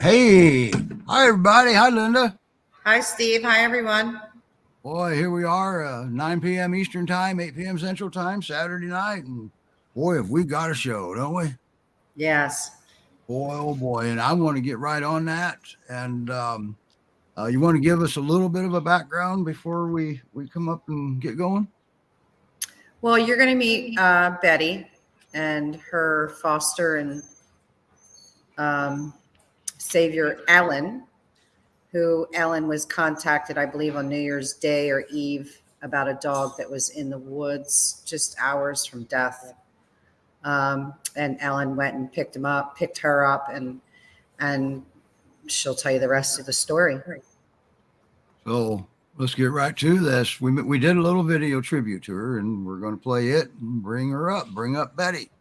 Hey, hi everybody. Hi Linda. Hi, Steve. Hi, everyone. Boy, here we are, 9 p.m. Eastern Time, 8 p.m. Central Time, Saturday night. And boy, have we got a show, don't we? Yes. Boy, oh boy. And I want to get right on that. And you want to give us a little bit of a background before we come up and get going? Well, you're going to meet Betty and her foster and um, savior, Ellen, who Ellen was contacted, I believe, on New Year's Day or Eve about a dog that was in the woods just hours from death. And Ellen went and picked her up, and she'll tell you the rest of the story. So let's get right to this. We did a little video tribute to her, and we're going to play it and bring her up. Bring up Betty.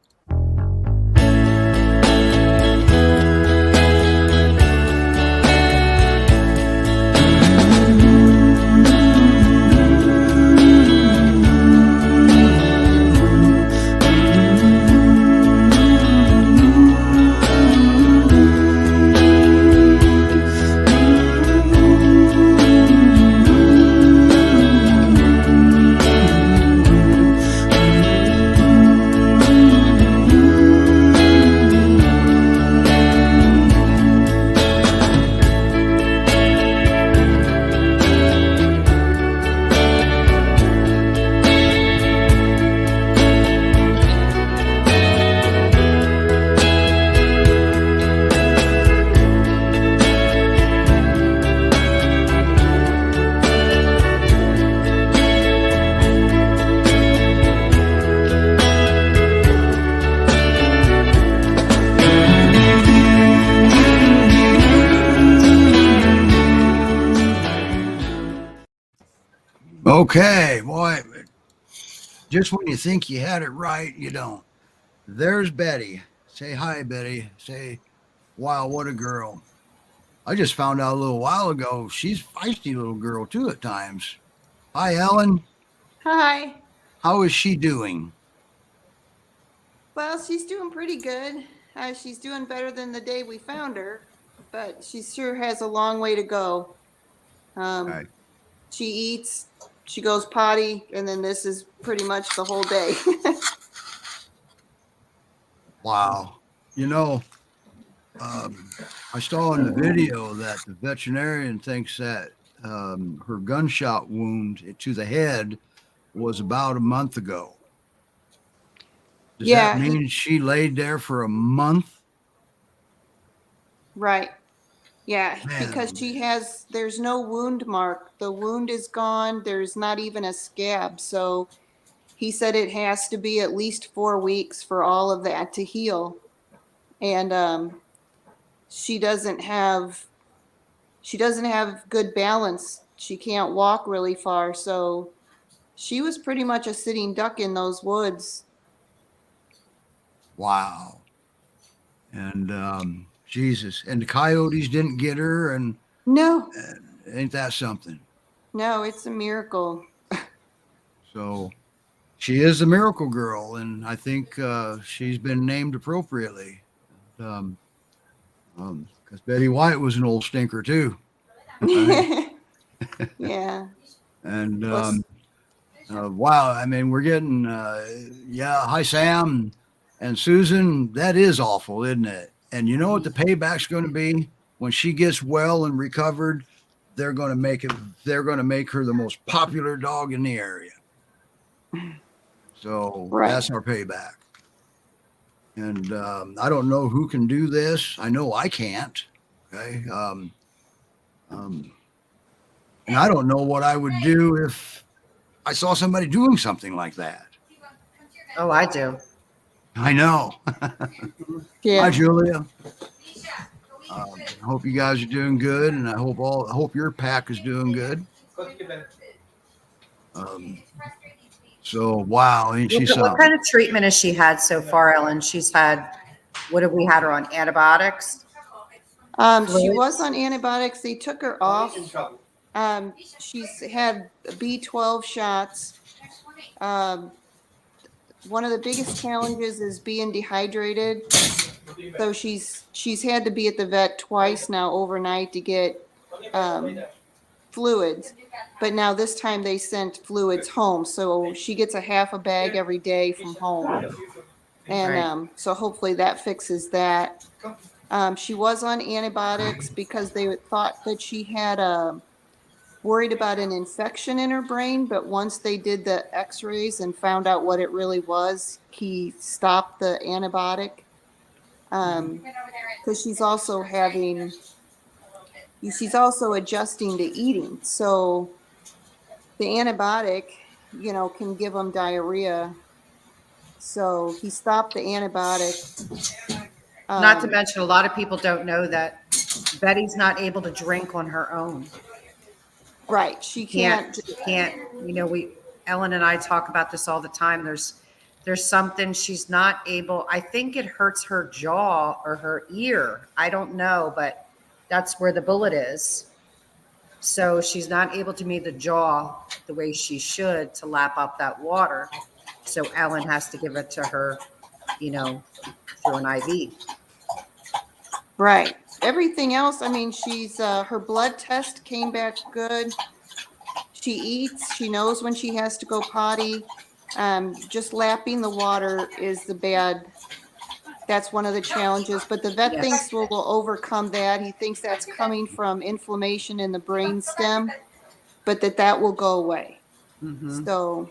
Okay, boy, just when you think you had it right, you don't. There's Betty. Say hi, Betty. Say, wow, what a girl. I just found out a little while ago she's a feisty little girl too at times. Hi, Ellen. Hi. How is she doing? Well, she's doing pretty good. She's doing better than the day we found her, but she sure has a long way to go. Okay. She eats, she goes potty, and then this is pretty much the whole day. Wow. You know, I saw in the video that the veterinarian thinks that her gunshot wound to the head was about a month ago. Does that mean she laid there for a month? Right. Yeah, Man, because there's no wound mark. The wound is gone. There's not even a scab. So he said it has to be at least 4 weeks for all of that to heal. And she doesn't have good balance. She can't walk really far. So she was pretty much a sitting duck in those woods. Wow. And Jesus, and the coyotes didn't get her, and No. Ain't that something? No, it's a miracle. So she is the miracle girl, and I think she's been named appropriately. Because Betty White was an old stinker too. Right? Yeah. And wow, I mean, we're getting hi Sam and Susan. That is awful, isn't it? And you know what the payback's going to be when she gets well and recovered? They're going to make her the most popular dog in the area. So That's our payback. And I don't know who can do this. I know I can't. Okay. And I don't know what I would do if I saw somebody doing something like that. Oh, I do. I know. Yeah. Hi, Julia. I hope you guys are doing good, and I hope your pack is doing good. So wow, ain't she something? What kind of treatment has she had so far, Ellen? She's had, what have we had her on? Antibiotics? She was on antibiotics. They took her off. She's had B12 shots. One of the biggest challenges is being dehydrated. So she's had to be at the vet twice now overnight to get fluids. But now this time they sent fluids home, so she gets a half a bag every day from home. And Right. so hopefully that fixes that. She was on antibiotics because they thought that she had worried about an infection in her brain, but once they did the x-rays and found out what it really was, he stopped the antibiotic. Because she's also adjusting to eating. So the antibiotic, can give them diarrhea. So he stopped the antibiotic. Not to mention, a lot of people don't know that Betty's not able to drink on her own. Right. She can't. She can't, Ellen and I talk about this all the time. There's something she's not able, I think it hurts her jaw or her ear. I don't know, but that's where the bullet is. So she's not able to move the jaw the way she should to lap up that water. So Ellen has to give it to her, through an IV. Right. Everything else, she's her blood test came back good. She eats. She knows when she has to go potty. Just lapping the water is that's one of the challenges. But the vet thinks we'll overcome that. He thinks that's coming from inflammation in the brain stem, but that will go away. Mm-hmm. So.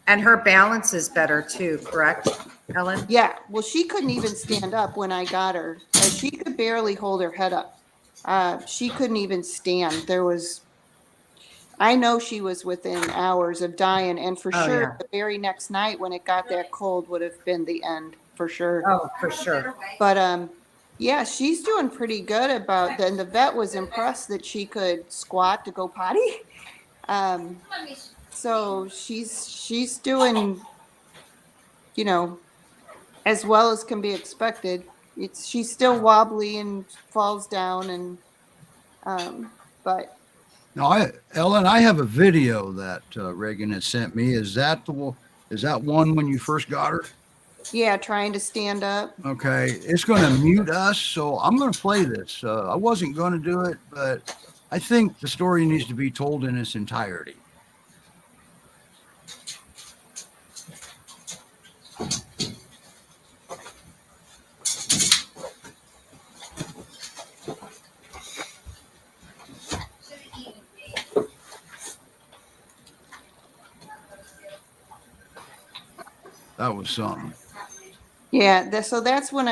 And her balance is better too, correct, Ellen? Yeah. Well, she couldn't even stand up when I got her. She could barely hold her head up. She couldn't even stand. I know she was within hours of dying, and for sure, the very next night when it got that cold would have been the end, for sure. Oh, for sure. But yeah, she's doing pretty good about that. And the vet was impressed that she could squat to go potty. So she's doing, as well as can be expected. She's still wobbly and falls down, but. No, Ellen, I have a video that Reagan has sent me. Is that one when you first got her? Yeah, trying to stand up. Okay, it's going to mute us, so I'm going to play this. I wasn't going to do it, but I think the story needs to be told in its entirety. That was something. Yeah, so that's when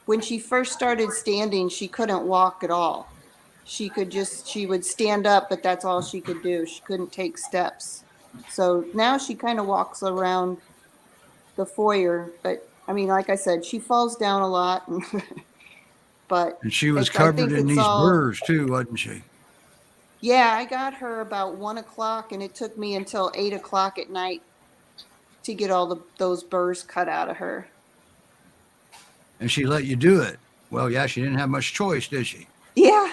when she first started standing, she couldn't walk at all. She would stand up, but that's all she could do. She couldn't take steps. So now she kind of walks around the foyer, but like I said, she falls down a lot. And she was covered in these burrs too, wasn't she? Yeah, I got her about 1:00, and it took me until 8:00 at night to get all those burrs cut out of her. And she let you do it. Well, yeah, she didn't have much choice, did she? Yeah.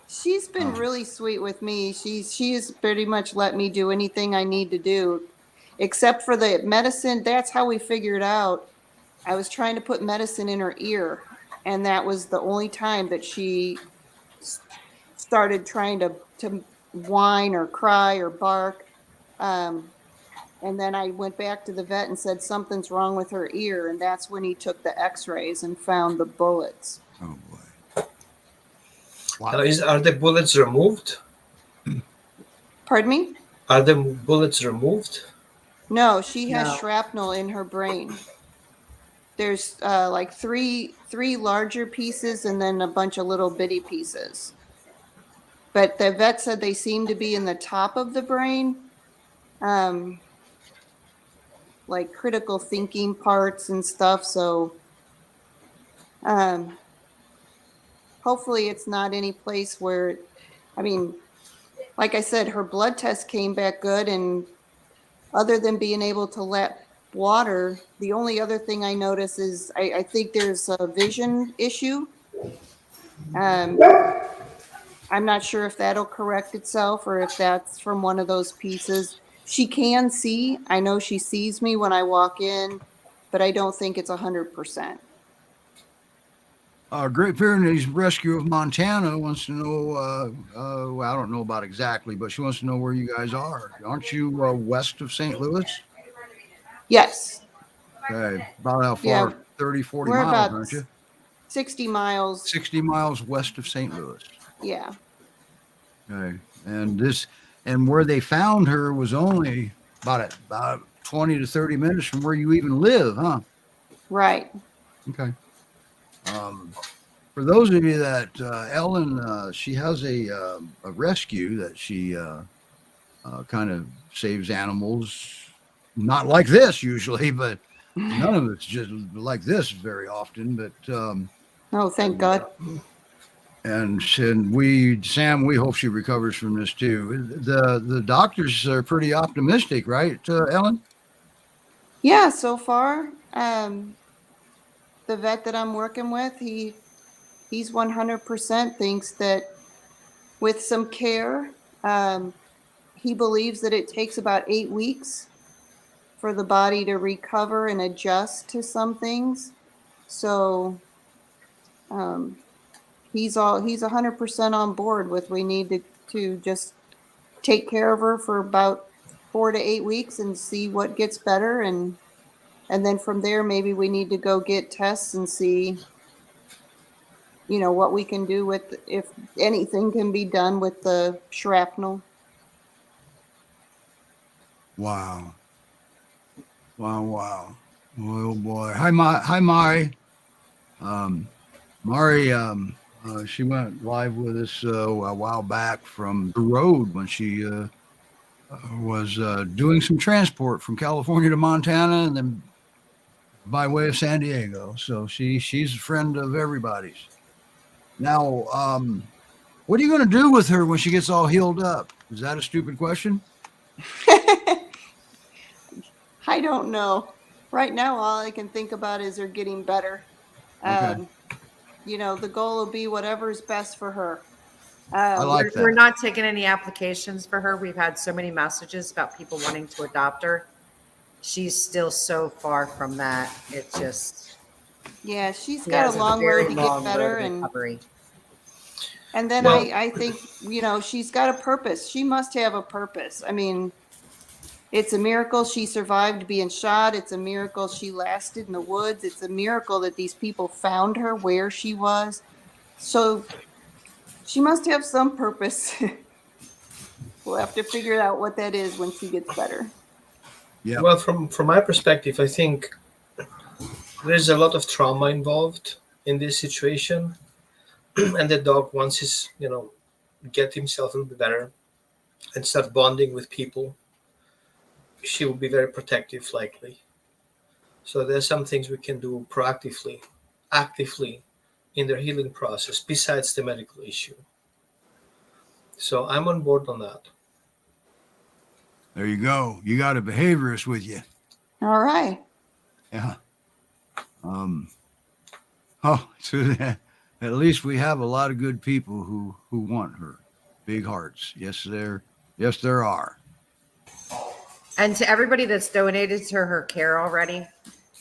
She's been really sweet with me. She's pretty much let me do anything I need to do, except for the medicine. That's how we figured out. I was trying to put medicine in her ear, and that was the only time that she started trying to whine or cry or bark. And then I went back to the vet and said something's wrong with her ear, and that's when he took the x-rays and found the bullets. Oh boy. Wow. Are the bullets removed? Pardon me? Are the bullets removed? No, she has shrapnel in her brain. There's like three larger pieces and then a bunch of little bitty pieces. But the vet said they seem to be in the top of the brain. Like critical thinking parts and stuff. So hopefully it's not any place where, like I said, her blood test came back good, and other than being able to lap water, the only other thing I notice is I think there's a vision issue. I'm not sure if that'll correct itself or if that's from one of those pieces. She can see. I know she sees me when I walk in. but I don't think it's 100%. Great Pyrenees Rescue of Montana wants to know, well, I don't know about exactly, but she wants to know where you guys are. Aren't you west of St. Louis? Yes, Okay. About how Yeah. far? 30, 40 we're miles, about aren't you? 60 miles. 60 miles west of St. Louis. Yeah, Okay. And where they found her was only about 20 to 30 minutes from where you even live, huh? right. Okay. For those of you that Ellen, she has a rescue that she kind of saves animals. Not like this usually, but none of it's just like this very often. But Oh, thank God. and Sam, we hope she recovers from this too. The doctors are pretty optimistic, right, Ellen? Yeah, so far, the vet that I'm working with, he's 100% thinks that with some care, he believes that it takes about 8 weeks for the body to recover and adjust to some things. So he's 100% on board with we need to just take care of her for about 4 to 8 weeks and see what gets better, and then from there maybe we need to go get tests and see what we can do with, if anything can be done with the shrapnel. Wow. Wow. Oh boy. Hi, Mari. Mari, she went live with us a while back from the road when she was doing some transport from California to Montana and then by way of San Diego. So she's a friend of everybody's. Now, what are you going to do with her when she gets all healed up? Is that a stupid question? I don't know. Right now, all I can think about is her getting better. Okay. The goal will be whatever's best for her. I like that. We're not taking any applications for her. We've had so many messages about people wanting to adopt her. She's still so far from that. It just, Yeah, she's she got has a long very road to long get better, road of and recovery. then Well- I think she's got a purpose. She must have a purpose. I mean, it's a miracle she survived being shot. It's a miracle she lasted in the woods. It's a miracle that these people found her where she was. So she must have some purpose. We'll have to figure out what that is when she gets better. Yeah. Well, from my perspective, I think there's a lot of trauma involved in this situation, and the dog, once he's get himself a little bit better and start bonding with people, she will be very protective, likely. So there's some things we can do proactively, actively in their healing process besides the medical issue. So I'm on board on that. There you go. You got a behaviorist with you. All right. Yeah. So at least we have a lot of good people who want her. Big hearts. Yes, there are. And to everybody that's donated to her care already,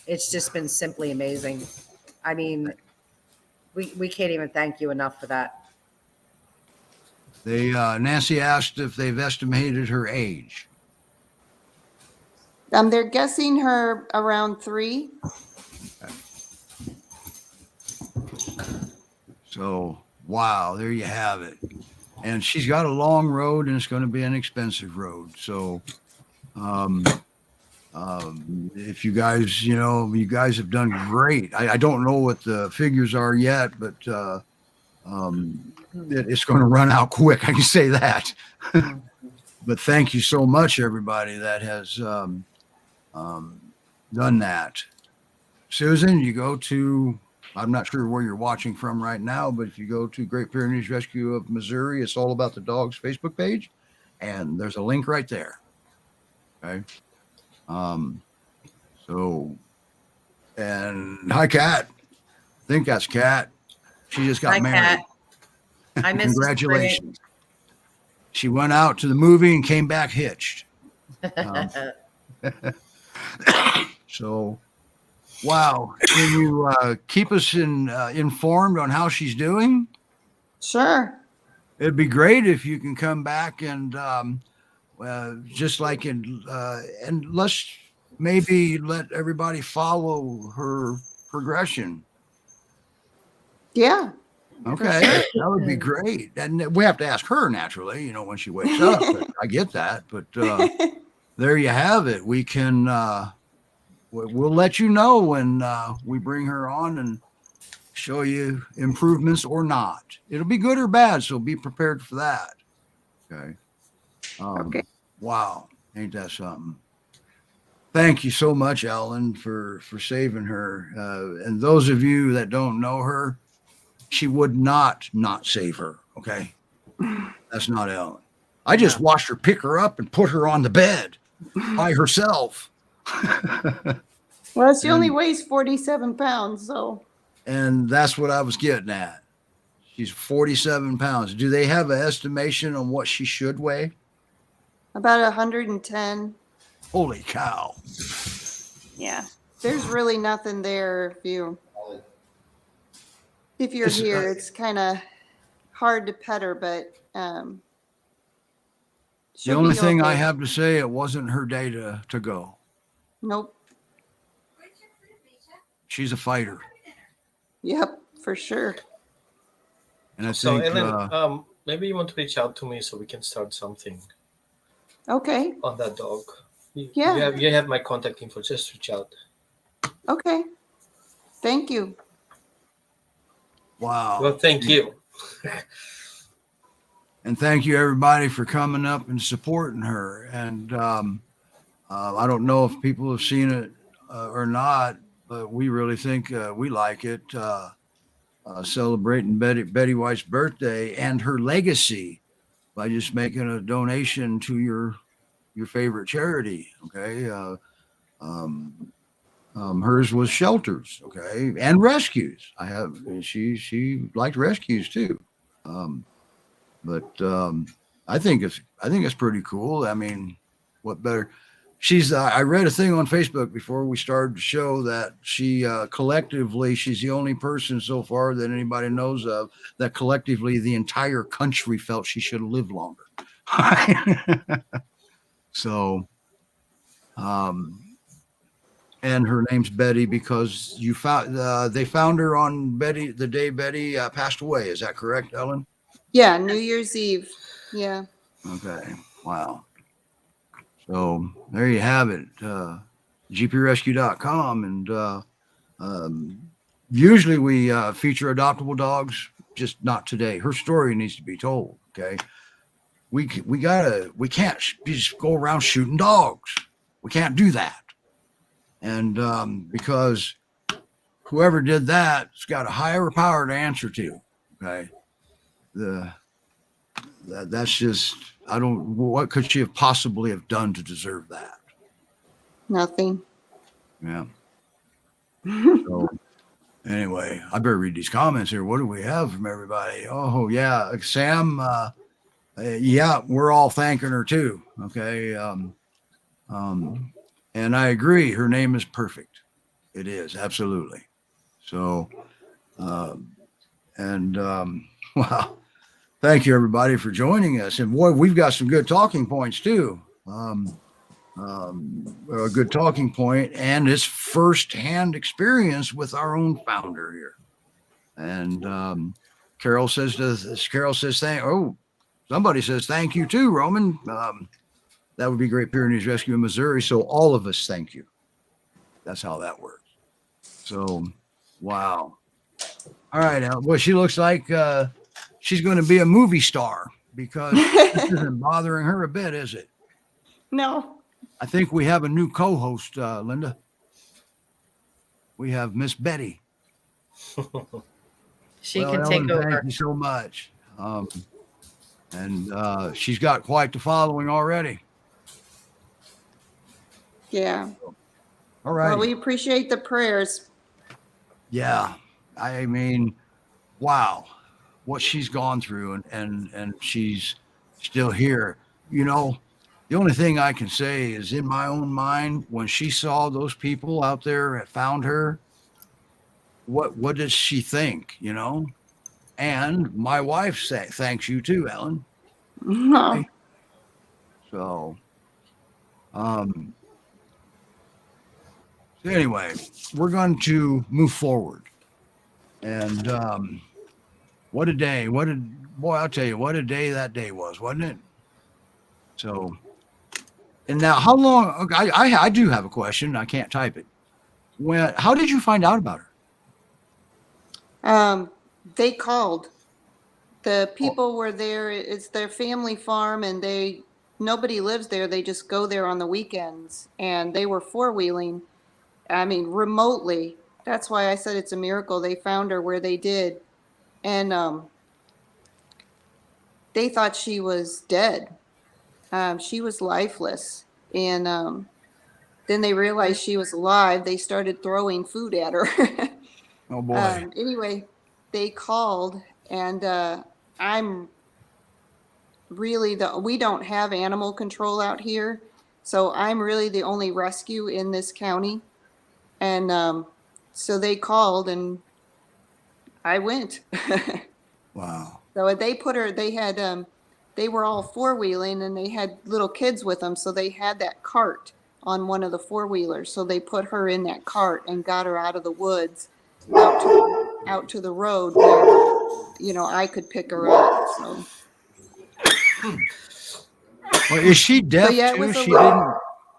it's just been simply amazing. I mean, we can't even thank you enough for that. They Nancy asked if they've estimated her age. They're guessing her around 3. So wow, there you have it. And she's got a long road, and it's going to be an expensive road. So if you guys have done great. I don't know what the figures are yet, but it's going to run out quick. I can say that. But thank you so much, everybody that has done that. Susan, you go to, I'm not sure where you're watching from right now, but if you go to Great Pyrenees Rescue of Missouri, it's all about the dogs Facebook page, and there's a link right there. Okay. So, and hi, Kat. I think that's Kat. She just got Hi, married. Kat. I miss Congratulations. She went out to the movie and came back hitched. So Wow. Can you keep us informed on how she's doing? Sure. It'd be great if you can come back and just like and let's maybe let everybody follow her progression. Yeah. Okay, that would be great. And we have to ask her naturally, when she wakes up. But I get that, but there you have it. We can we'll let you know when we bring her on and show you improvements or not. It'll be good or bad, so be prepared for that. Okay. Okay. Wow, ain't that something? Thank you so much, Ellen, for saving her. And those of you that don't know her, she would not save her. Okay, that's not Ellen. I just watched her pick her up and put her on the bed by herself. Well, she only weighs 47 pounds, so. And that's what I was getting at. She's 47 pounds. Do they have an estimation on what she should weigh? About 110. Holy cow. Yeah. There's really nothing there if you're here. It's kind of hard to pet her, but the only thing I have to say, it wasn't her day to go. Nope. She's a fighter. Yep, for sure. And I So, think Ellen, maybe you want to reach out to me so we can start something Okay. on that dog. Yeah. You have my contact info. Just reach out. Okay. Thank you. wow. Well, thank you. And thank you everybody for coming up and supporting her. And I don't know if people have seen it or not, but we really think we like it. Celebrating Betty White's birthday and her legacy by just making a donation to your favorite charity. Okay. Hers was shelters. Okay. And rescues. She liked rescues too. But I think it's pretty cool. I mean, what better? I read a thing on Facebook before we started the show that she collectively, she's the only person so far that anybody knows of that collectively the entire country felt she should have lived longer. So, and her name's Betty because they found her on the day Betty passed away. Is that correct, Ellen? Yeah, New Year's Eve. Yeah. Okay. Wow. So there you have it. GpRescue.com. And usually we feature adoptable dogs, just not today. Her story needs to be told. Okay. We can't just go around shooting dogs. We can't do that. And because whoever did that's got a higher power to answer to. Okay. That's just, what could she have possibly have done to deserve that? Nothing. Yeah. So anyway, I better read these comments here. What do we have from everybody? Oh yeah. Sam, yeah, we're all thanking her too. Okay. And I agree. Her name is perfect. It is absolutely. So, wow. Thank you, everybody, for joining us. And boy, we've got some good talking points, too. A good talking point, and it's firsthand experience with our own founder here. And Carol says, somebody says, thank you, too, Roman. That would be Great Pyrenees Rescue in Missouri. So all of us, thank you. That's how that works. So, wow. All right. Well, she looks like she's going to be a movie star because this isn't bothering her a bit, is it? No. I think we have a new co-host, Linda. We have Miss Betty. She can take Ellen, over. Thank you so much. And she's got quite the following already. Yeah. All right. Well, we appreciate the prayers. Yeah. I mean, wow. What she's gone through and she's still here. The only thing I can say is in my own mind, when she saw those people out there that found her, what does she think, you know? And my wife thanks you too, Ellen. Okay. So, um, so anyway, we're going to move forward. And what a day! Boy? I'll tell you, what a day that day was, wasn't it? So, and now, how long? Okay, I do have a question. I can't type it. How did you find out about her? They called. The people were there. It's their family farm, and nobody lives there. They just go there on the weekends, and they were four-wheeling. I mean, remotely. That's why I said it's a miracle they found her where they did, and they thought she was dead. She was lifeless, and then they realized she was alive. They started throwing food at her. Oh boy! Anyway, they called, and I'm really we don't have animal control out here, so I'm really the only rescue in this county, and so they called, and I went. Wow. So they were all four-wheeling, and they had little kids with them, so they had that cart on one of the four-wheelers. So they put her in that cart and got her out of the woods out to the road where, I could pick her up. So. Well, is she deaf too?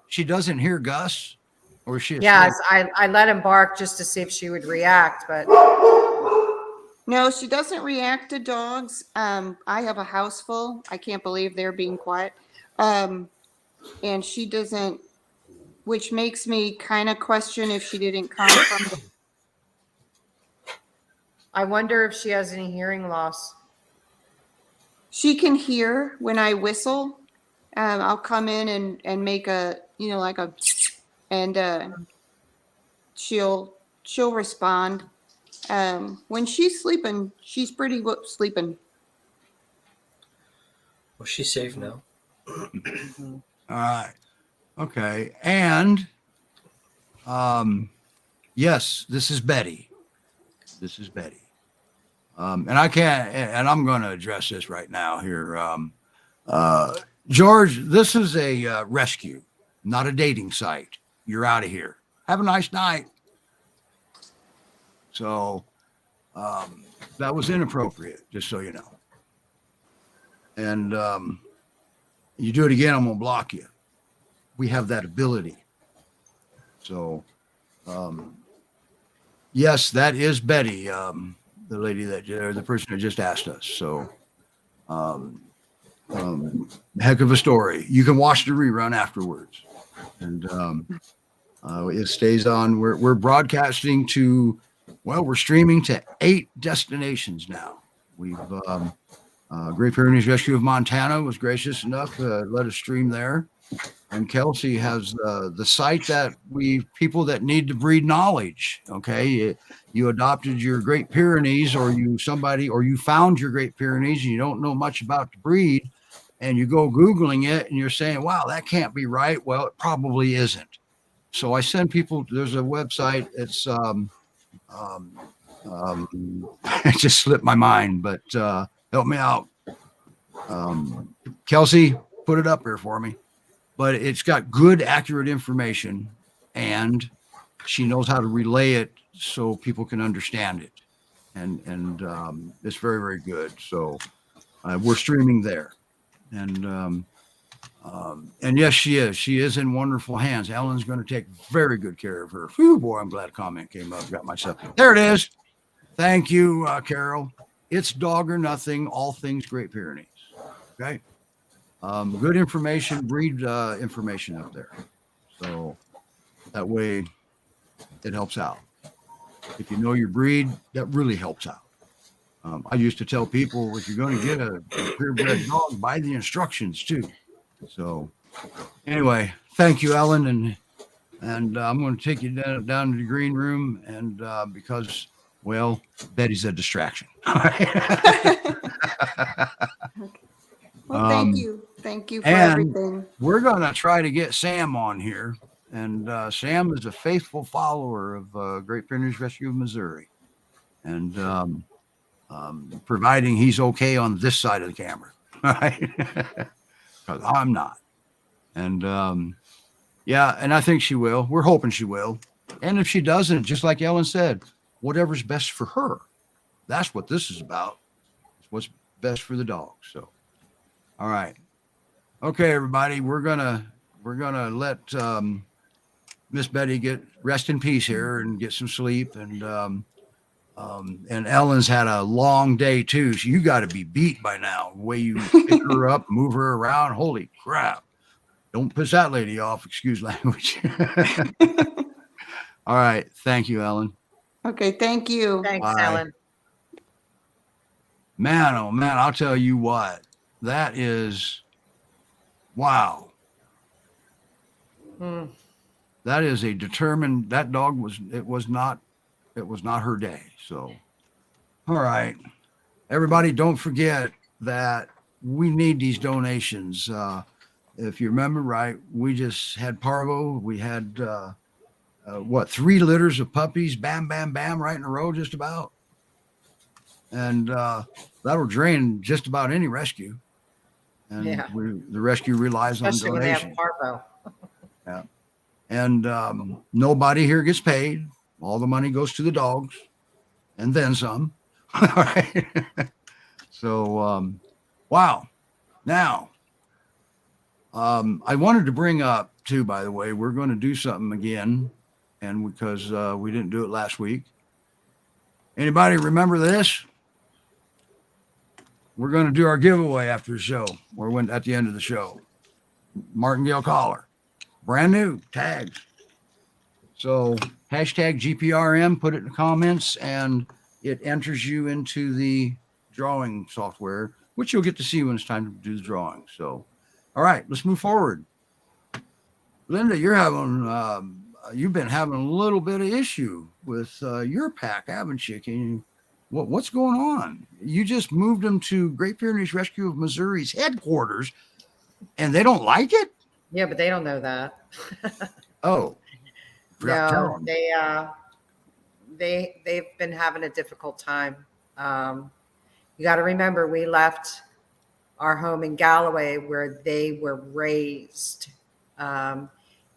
She doesn't hear Gus, or is she? Yes, I let him bark just to see if she would react, but No, she doesn't react to dogs. I have a house full. I can't believe they're being quiet. And she doesn't, which makes me kind of question if she didn't come from I wonder if she has any hearing loss. She can hear when I whistle. I'll come in and make a, like a, and she'll respond. When she's sleeping, she's pretty sleeping. Well, she's safe now. All right. Okay. And yes, this is Betty. And I can't, and I'm going to address this right now here. George, this is a rescue, not a dating site. You're out of here. Have a nice night. So that was inappropriate, just so you know. And you do it again, I'm going to block you. We have that ability. So, yes, that is Betty, the lady or the person that just asked us. So, heck of a story. You can watch the rerun afterwards. And it stays on. We're broadcasting to, we're streaming to 8 destinations now. We've Great Pyrenees Rescue of Montana was gracious enough to let us stream there. And Kelsey has the site that people that need to breed knowledge. Okay. You adopted your Great Pyrenees, or you found your Great Pyrenees and you don't know much about the breed, and you go Googling it and you're saying, wow, that can't be right. Well, it probably isn't. So I send people, there's a website. It's, it just slipped my mind, but help me out. Kelsey, put it up here for me. But it's got good, accurate information, and she knows how to relay it so people can understand it. And it's very, very good. So we're streaming there. And yes, she is. She is in wonderful hands. Ellen's going to take very good care of her. Whew, boy, I'm glad a comment came up. Got myself. There it is. Thank you, Carol. It's dog or nothing, all things Great Pyrenees. Okay. Good information, breed information up there. So that way it helps out. If you know your breed, that really helps out. I used to tell people, if you're going to get a purebred dog, buy the instructions too. So anyway, thank you, Ellen. And I'm going to take you down to the green room, and because, well, Betty's a distraction. Well, thank you. Thank you for And everything. we're going to try to get Sam on here. And Sam is a faithful follower of Great Pyrenees Rescue of Missouri. And providing he's okay on this side of the camera, right? Because I'm not. And yeah, and I think she will. We're hoping she will. And if she doesn't, just like Ellen said, whatever's best for her. That's what this is about. It's what's best for the dog. So, all right. Okay, everybody, we're gonna let Miss Betty get rest in peace here and get some sleep. And Ellen's had a long day too. So you got to be beat by now. The way you pick her up, move her around. Holy crap! Don't piss that lady off. Excuse language. All right. Thank you, Ellen. Okay, thank you. Thanks, Bye. Ellen. Man, oh man, I'll tell you what. That is wow. Hmm. That is a determined. That dog was. It was not her day. So, all right, everybody, don't forget that we need these donations. If you remember right, we just had parvo. We had 3 litters of puppies, bam, bam, bam, right in a row, just about, and that'll drain just about any rescue. And Yeah. the rescue relies Especially on when they have donations. parvo. Yeah, and nobody here gets paid. All the money goes to the dogs, and then some. All right. So, wow. Now, I wanted to bring up too. By the way, we're going to do something again, and because we didn't do it last week. Anybody remember this? We're going to do our giveaway after the show, or when at the end of the show. Martingale collar, brand new tags. So hashtag GPRM, put it in the comments, and it enters you into the drawing software, which you'll get to see when it's time to do the drawing. So, all right, let's move forward. Linda, you've been having a little bit of issue with your pack, haven't you? What's going on? You just moved them to Great Pyrenees Rescue of Missouri's headquarters, and they don't like it? Yeah, but they don't know that. Oh. No, they've been having a difficult time. You got to remember, we left our home in Galloway where they were raised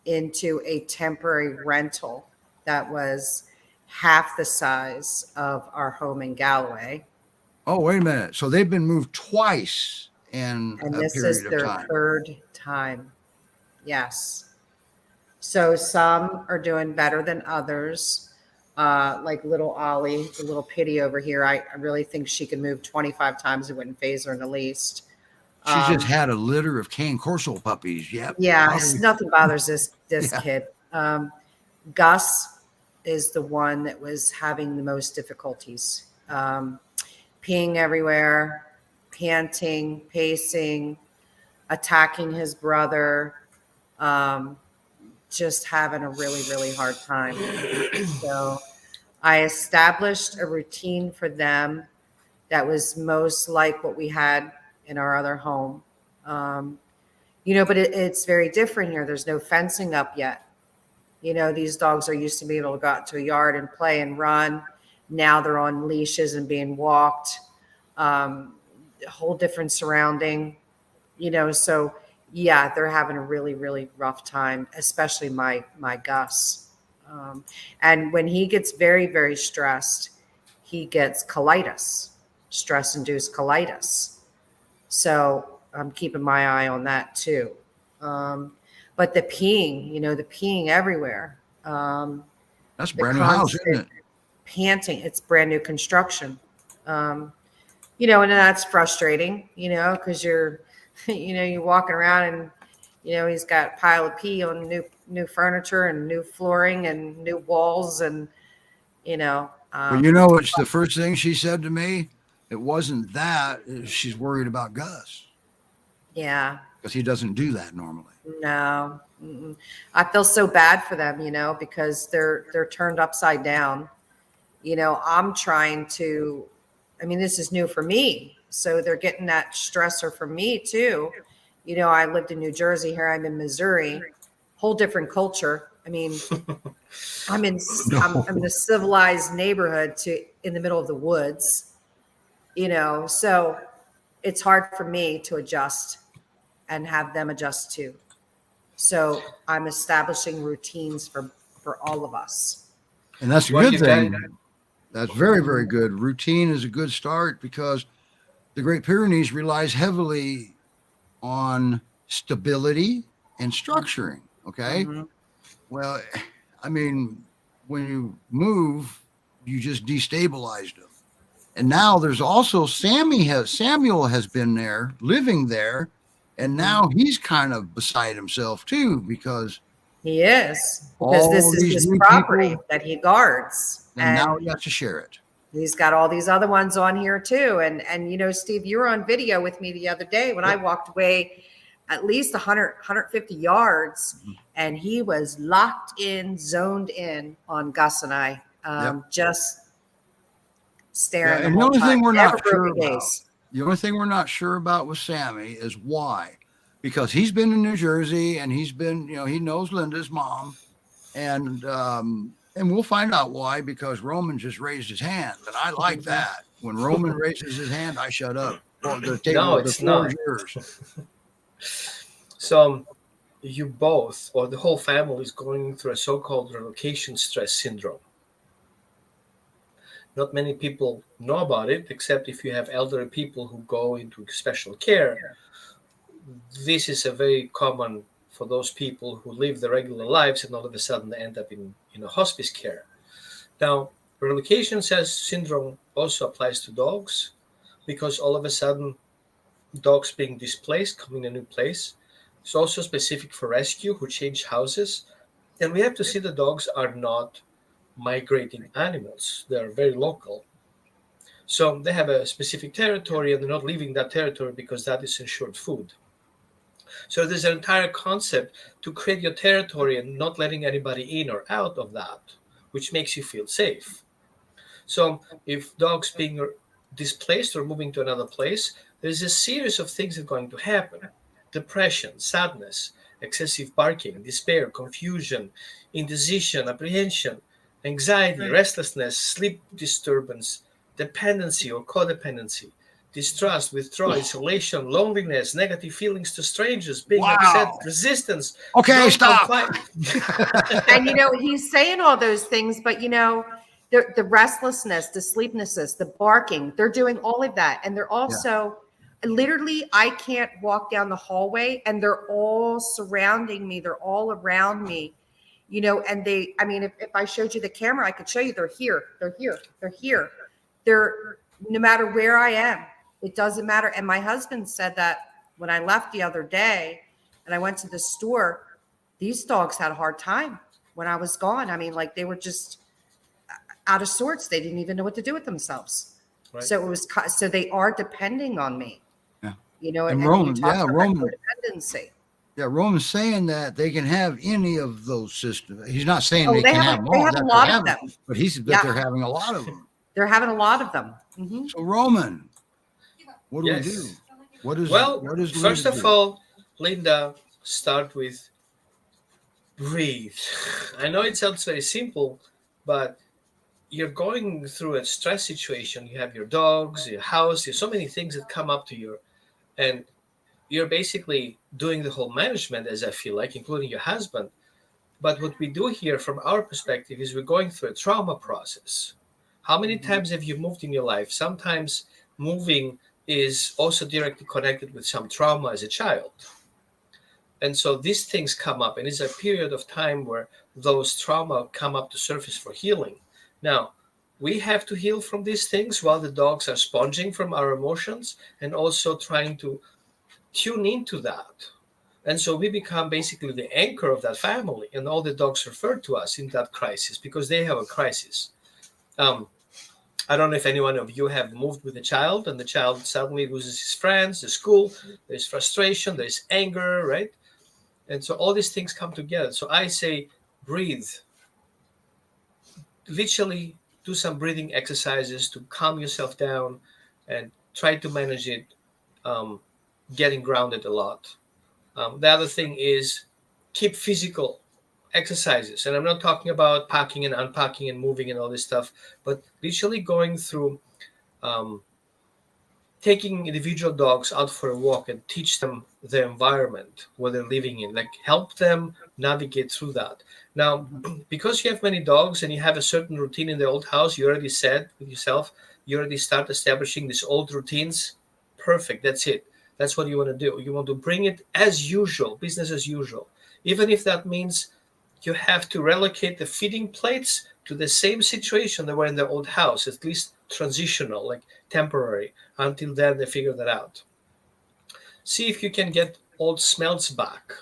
into a temporary rental that was half the size of our home in Galloway. Oh, wait a minute. So they've been moved twice in And a this period is of their time. third time. Yes. So some are doing better than others. Like little Ollie, the little pitty over here. I really think she could move 25 times. It wouldn't phase her in the least. She just had a litter of cane corso puppies. Yep. Yeah, Probably. nothing bothers this Yeah. kid. Gus is the one that was having the most difficulties. Peeing everywhere, panting, pacing, attacking his brother, just having a really, really hard time. So I established a routine for them that was most like what we had in our other home. But it's very different here. There's no fencing up yet. These dogs are used to being able to go out to a yard and play and run. Now they're on leashes and being walked. A whole different surrounding, so yeah, they're having a really, really rough time, especially my Gus. And when he gets very, very stressed, he gets colitis, stress-induced colitis. So I'm keeping my eye on that too. But the peeing everywhere. That's a brand new house, isn't it? Panting. It's brand new construction. And that's frustrating, because you're walking around and, he's got a pile of pee on new furniture and new flooring and new walls and, Well, it's the first thing she said to me. It wasn't that. She's worried about Gus. Yeah. Because he doesn't do that normally. No. Mm-mm. I feel so bad for them, because they're turned upside down. I'm trying to, this is new for me. So they're getting that stressor from me too. I lived in New Jersey. Here I'm in Missouri, whole different culture. I mean, I'm in a civilized neighborhood in the middle of the woods, so it's hard for me to adjust and have them adjust too. So I'm establishing routines for all of us. And that's a Well, good you thing. guys- That's very, very good. Routine is a good start because the Great Pyrenees relies heavily on stability and structuring. Okay. Mhm. Well, I mean, when you move, you just destabilized them. And now there's also Samuel has been there, living there, and now he's kind of beside himself too because He is, because all this is these his new property people, that he guards. and now he has to share it. He's got all these other ones on here too. And Steve, you were on video with me the other day when I walked away at least 100, 150 yards, and he was locked in, zoned in on Gus and I, just staring. And the only thing we're not sure broken about, days. the only thing we're not sure about with Sammy is why, because he's been in New Jersey and he's been, he knows Linda's mom, and we'll find out why, because Roman just raised his hand, and I like that. When Roman raises his hand, I shut up. Well, the table, No, the it's floor not. is yours. So you both, or the whole family, is going through a so-called relocation stress syndrome. Not many people know about it, except if you have elderly people who go into special care. This is a very common for those people who live their regular lives and all of a sudden they end up in hospice care. Now, relocation syndrome also applies to dogs, because all of a sudden dogs being displaced, coming in a new place. It's also specific for rescue who change houses. And we have to see the dogs are not migrating animals. They're very local. So they have a specific territory and they're not leaving that territory because that is ensured food. So there's an entire concept to create your territory and not letting anybody in or out of that, which makes you feel safe. So if dogs being displaced or moving to another place, there's a series of things that are going to happen. Depression, sadness, excessive barking, despair, confusion, indecision, apprehension, anxiety, restlessness, sleep disturbance, dependency or codependency, distrust, withdrawal, isolation, loneliness, negative feelings to strangers, being upset, resistance. Okay, stop. And he's saying all those things, but the restlessness, the sleeplessness, the barking, they're doing all of that. And they're also literally, I can't walk down the hallway and they're all surrounding me. They're all around me, and if I showed you the camera, I could show you they're here. They're here. They're here. They're no matter where I am, it doesn't matter. And my husband said that when I left the other day and I went to the store, these dogs had a hard time when I was gone. I mean, like they were just out of sorts. They didn't even know what to do with themselves. Right. So they are depending on me. Yeah. And Roman, codependency. Yeah, Roman's saying that they can have any of those systems. He's not saying they can have them all. They have a lot of them. But he said that they're having a lot of them. They're having a lot of them. Mm-hmm. So Roman, what do we do? What is first of all, Linda, start with breathe. I know it sounds very simple, but you're going through a stress situation. You have your dogs, your house, there's so many things that come up to you, and you're basically doing the whole management, as I feel like, including your husband. But what we do here from our perspective is we're going through a trauma process. How many times have you moved in your life? Sometimes moving is also directly connected with some trauma as a child. And so these things come up, and it's a period of time where those trauma come up to surface for healing. Now, we have to heal from these things while the dogs are sponging from our emotions and also trying to tune into that. And so we become basically the anchor of that family, and all the dogs refer to us in that crisis because they have a crisis. I don't know if any one of you have moved with a child and the child suddenly loses his friends, the school, there's frustration, there's anger, right? And so all these things come together. So I say, breathe. Literally do some breathing exercises to calm yourself down and try to manage it, getting grounded a lot. The other thing is keep physical exercises. And I'm not talking about packing and unpacking and moving and all this stuff, but literally going through taking individual dogs out for a walk and teach them the environment where they're living in, like help them navigate through that. Now, because you have many dogs and you have a certain routine in the old house, you already said with yourself, you already start establishing these old routines. Perfect. That's it. That's what you want to do. You want to bring it as usual, business as usual. Even if that means you have to relocate the feeding plates to the same situation they were in the old house, at least transitional, like temporary. Until then, they figure that out. See if you can get old smells back.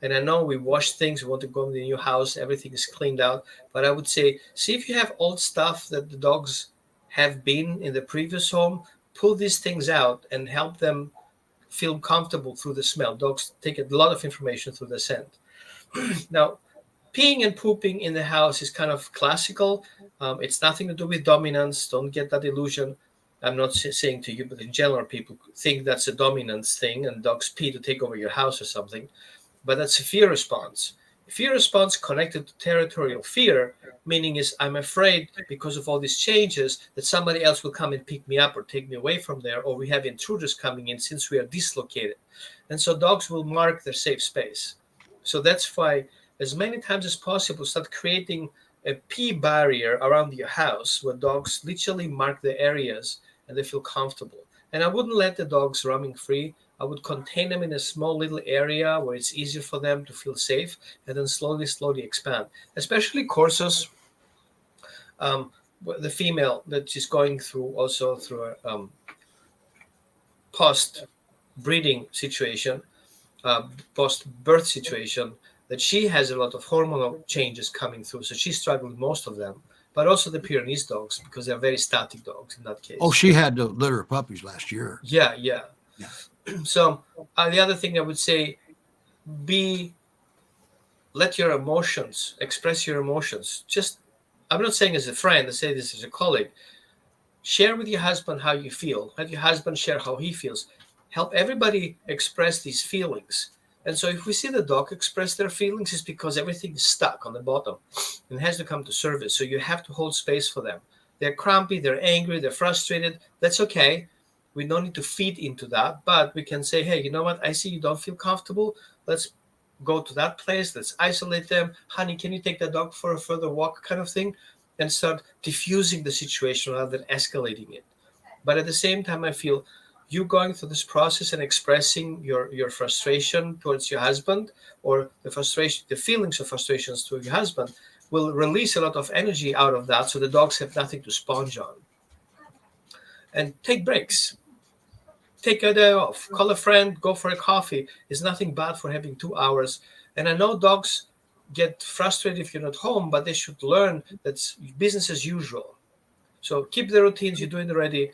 And I know we wash things, we want to go in the new house, everything is cleaned out. But I would say, see if you have old stuff that the dogs have been in the previous home, pull these things out and help them feel comfortable through the smell. Dogs take a lot of information through the scent. Now, peeing and pooping in the house is kind of classical. It's nothing to do with dominance. Don't get that illusion. I'm not saying to you, but in general, people think that's a dominance thing and dogs pee to take over your house or something. But that's a fear response. Fear response connected to territorial fear, meaning is I'm afraid because of all these changes that somebody else will come and pick me up or take me away from there, or we have intruders coming in since we are dislocated. And so dogs will mark their safe space. So that's why as many times as possible, start creating a pee barrier around your house where dogs literally mark the areas and they feel comfortable. And I wouldn't let the dogs roaming free. I would contain them in a small little area where it's easier for them to feel safe, and then slowly expand. Especially Corsos, the female that is going through also through a post-breeding situation, post-birth situation, that she has a lot of hormonal changes coming through. So she struggled with most of them, but also the Pyrenees dogs, because they're very static dogs in that case. Oh, she had to litter of puppies last year. Yeah. So the other thing I would say, let your emotions, express your emotions. Just, I'm not saying as a friend, I say this as a colleague. Share with your husband how you feel. Let your husband share how he feels. Help everybody express these feelings. And so if we see the dog express their feelings, it's because everything is stuck on the bottom and has to come to surface. So you have to hold space for them. They're grumpy, they're angry, they're frustrated. That's okay. We don't need to feed into that, but we can say, hey, you know what? I see you don't feel comfortable. Let's go to that place. Let's isolate them. Honey, can you take the dog for a further walk, kind of thing? And start diffusing the situation rather than escalating it. But at the same time, I feel you going through this process and expressing your frustration towards your husband, or the feelings of frustrations to your husband, will release a lot of energy out of that, so the dogs have nothing to sponge on. And take breaks. Take a day off. Call a friend. Go for a coffee. It's nothing bad for having 2 hours. And I know dogs get frustrated if you're not home, but they should learn that's business as usual. So keep the routines you're doing already.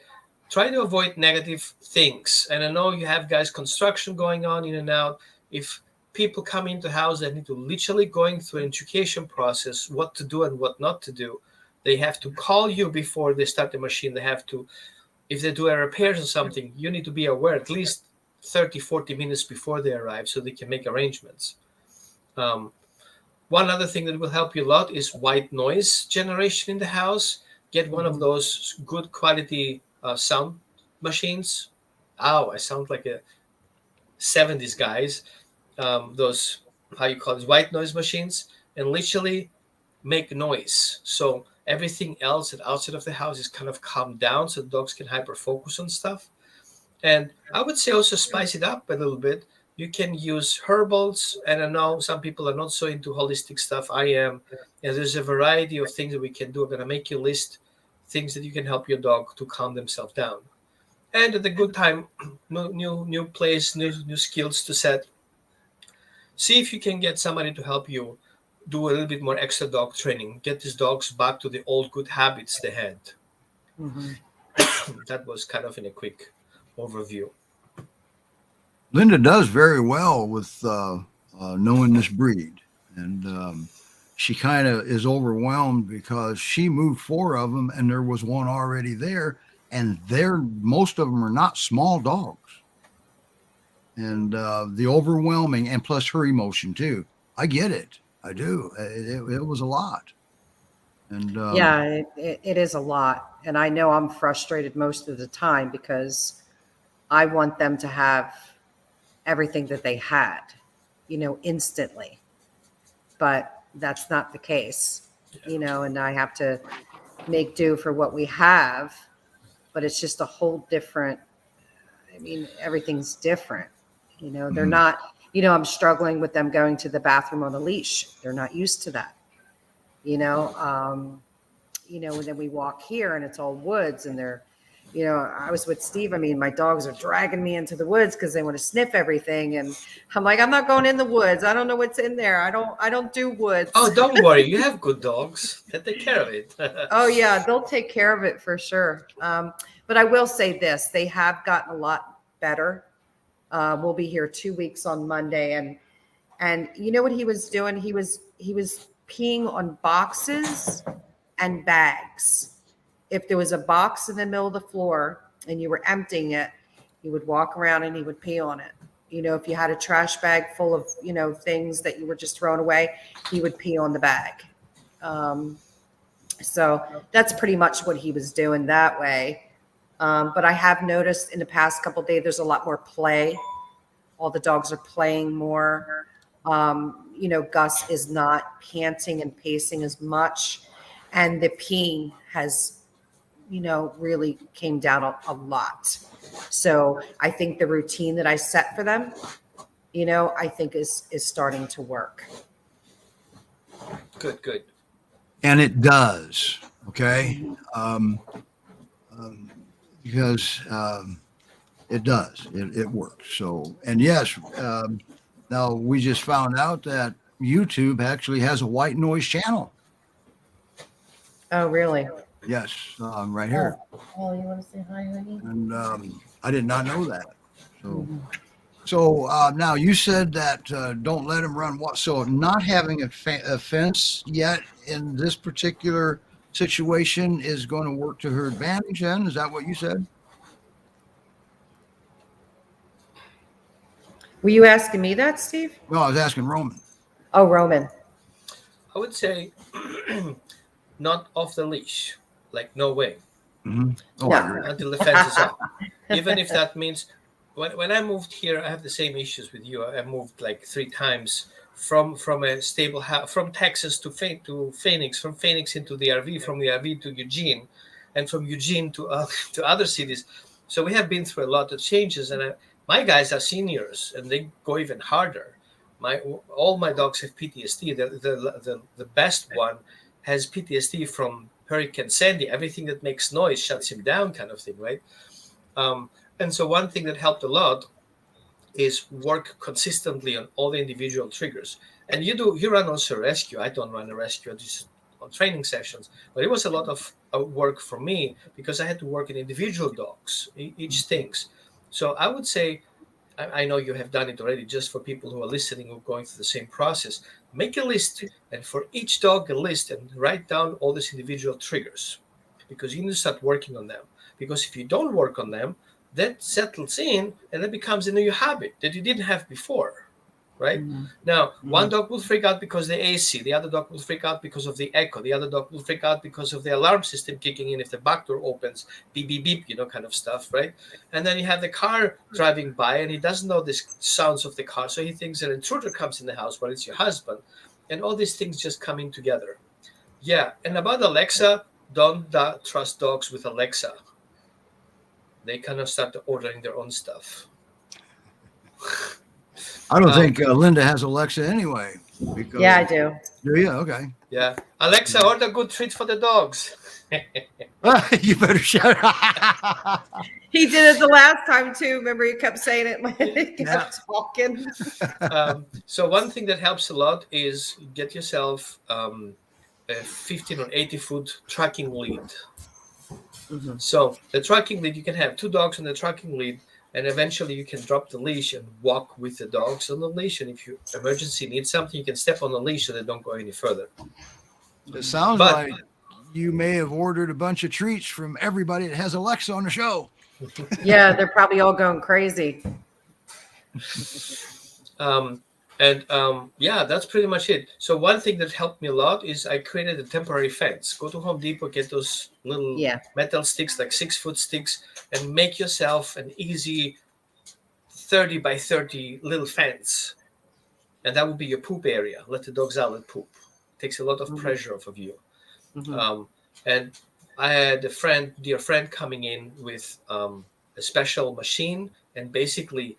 Try to avoid negative things. And I know you have guys construction going on in and out. If people come into the house, they need to literally going through an education process, what to do and what not to do. They have to call you before they start the machine. They have to, if they do a repairs or something, you need to be aware at least 30, 40 minutes before they arrive so they can make arrangements. One other thing that will help you a lot is white noise generation in the house. Get one of those good quality sound machines. I sound like a 70s guys. Those, how you call it, white noise machines, and literally make noise. So everything else that outside of the house is kind of calmed down so the dogs can hyper focus on stuff. And I would say also spice it up a little bit. You can use herbals, and I know some people are not so into holistic stuff. I am, and there's a variety of things that we can do. I'm gonna make you a list things that you can help your dog to calm themselves down. And at a good time, new place, new skills to set. See if you can get somebody to help you do a little bit more extra dog training. Get these dogs back to the old good habits they had. That was kind of in a quick overview. Linda does very well with knowing this breed. And she kind of is overwhelmed because she moved 4 of them and there was one already there. And most of them are not small dogs. and the overwhelming, and plus her emotion too. I get it. I do. It was a lot. And Yeah, it is a lot. And I know I'm frustrated most of the time because I want them to have everything that they had, instantly. But that's not the case, and I have to make do for what we have. But it's just a whole different, everything's different. They're not, I'm struggling with them going to the bathroom on a leash. They're not used to that, and then we walk here and it's all woods and they're, I was with Steve. My dogs are dragging me into the woods because they want to sniff everything. And I'm like, I'm not going in the woods. I don't know what's in there. I don't do woods. Oh, don't worry. You have good dogs. They take care of it. Oh yeah. They'll take care of it for sure. But I will say this, they have gotten a lot better. We'll be here 2 weeks on Monday. And you know what he was doing? He was peeing on boxes and bags. If there was a box in the middle of the floor and you were emptying it, he would walk around and he would pee on it. If you had a trash bag full of, things that you were just throwing away, he would pee on the bag. So that's pretty much what he was doing that way. But I have noticed in the past couple of days, there's a lot more play. All the dogs are playing more. Gus is not panting and pacing as much. And the peeing has, really came down a lot. So I think the routine that I set for them, I think is starting to work. Good. and it does. Okay. Because it does. It works. So, and yes, now we just found out that YouTube actually has a white noise channel. Oh, really? Yes, right here. Oh, you want to say hi, honey? And I did not know that. So, now you said that don't let him run. So not having a fence yet in this particular situation is going to work to her advantage. Then is that what you said? Were you asking me that, Steve? No, I was asking Roman. Oh, Roman. I would say not off the leash. Like, no way. Mm-hmm. Oh, No. I agree. Until the fence is up. Even if that means when I moved here, I have the same issues with you. I moved like 3 times from a stable house, from Texas to Phoenix, from Phoenix into the RV, from the RV to Eugene, and from Eugene to other cities. So we have been through a lot of changes, and my guys are seniors, and they go even harder. All my dogs have PTSD. The best one has PTSD from Hurricane Sandy. Everything that makes noise shuts him down, kind of thing, right? And so one thing that helped a lot is work consistently on all the individual triggers. And you run also a rescue. I don't run a rescue, just on training sessions. But it was a lot of work for me because I had to work in individual dogs, each things. So I would say, I know you have done it already, just for people who are listening, who are going through the same process, make a list, and for each dog a list, and write down all these individual triggers, because you need to start working on them. Because if you don't work on them, that settles in and that becomes a new habit that you didn't have before, right? Mm-hmm. Now, one dog will freak out because the AC, the other dog will freak out because of the echo, the other dog will freak out because of the alarm system kicking in if the back door opens, beep, beep, beep, kind of stuff, right? And then you have the car driving by and he doesn't know the sounds of the car, so he thinks an intruder comes in the house, but it's your husband. And all these things just coming together. Yeah, and about Alexa, don't trust dogs with Alexa. They kind of start ordering their own stuff. I don't think Linda has Alexa anyway. Because, yeah, I do. Do you? Okay. Yeah. Alexa, order good treat for the dogs. You better shut up. He did it the last time too. Remember, he kept saying it when he kept talking. So one thing that helps a lot is get yourself a 15 or 80 foot tracking lead. Mm-hmm. So the tracking lead, you can have 2 dogs on the tracking lead, and eventually you can drop the leash and walk with the dogs on the leash. And if you emergency need something, you can step on the leash so they don't go any further. It sounds like you may have ordered a bunch of treats from everybody that has Alexa on the show. Yeah, they're probably all going crazy. Yeah, that's pretty much it. So one thing that helped me a lot is I created a temporary fence. Go to Home Depot, get those little Yeah. metal sticks, like 6-foot sticks, and make yourself an easy 30 by 30 little fence. And that would be your poop area. Let the dogs out and poop. Takes a lot of pressure off of you. And I had a dear friend coming in with a special machine and basically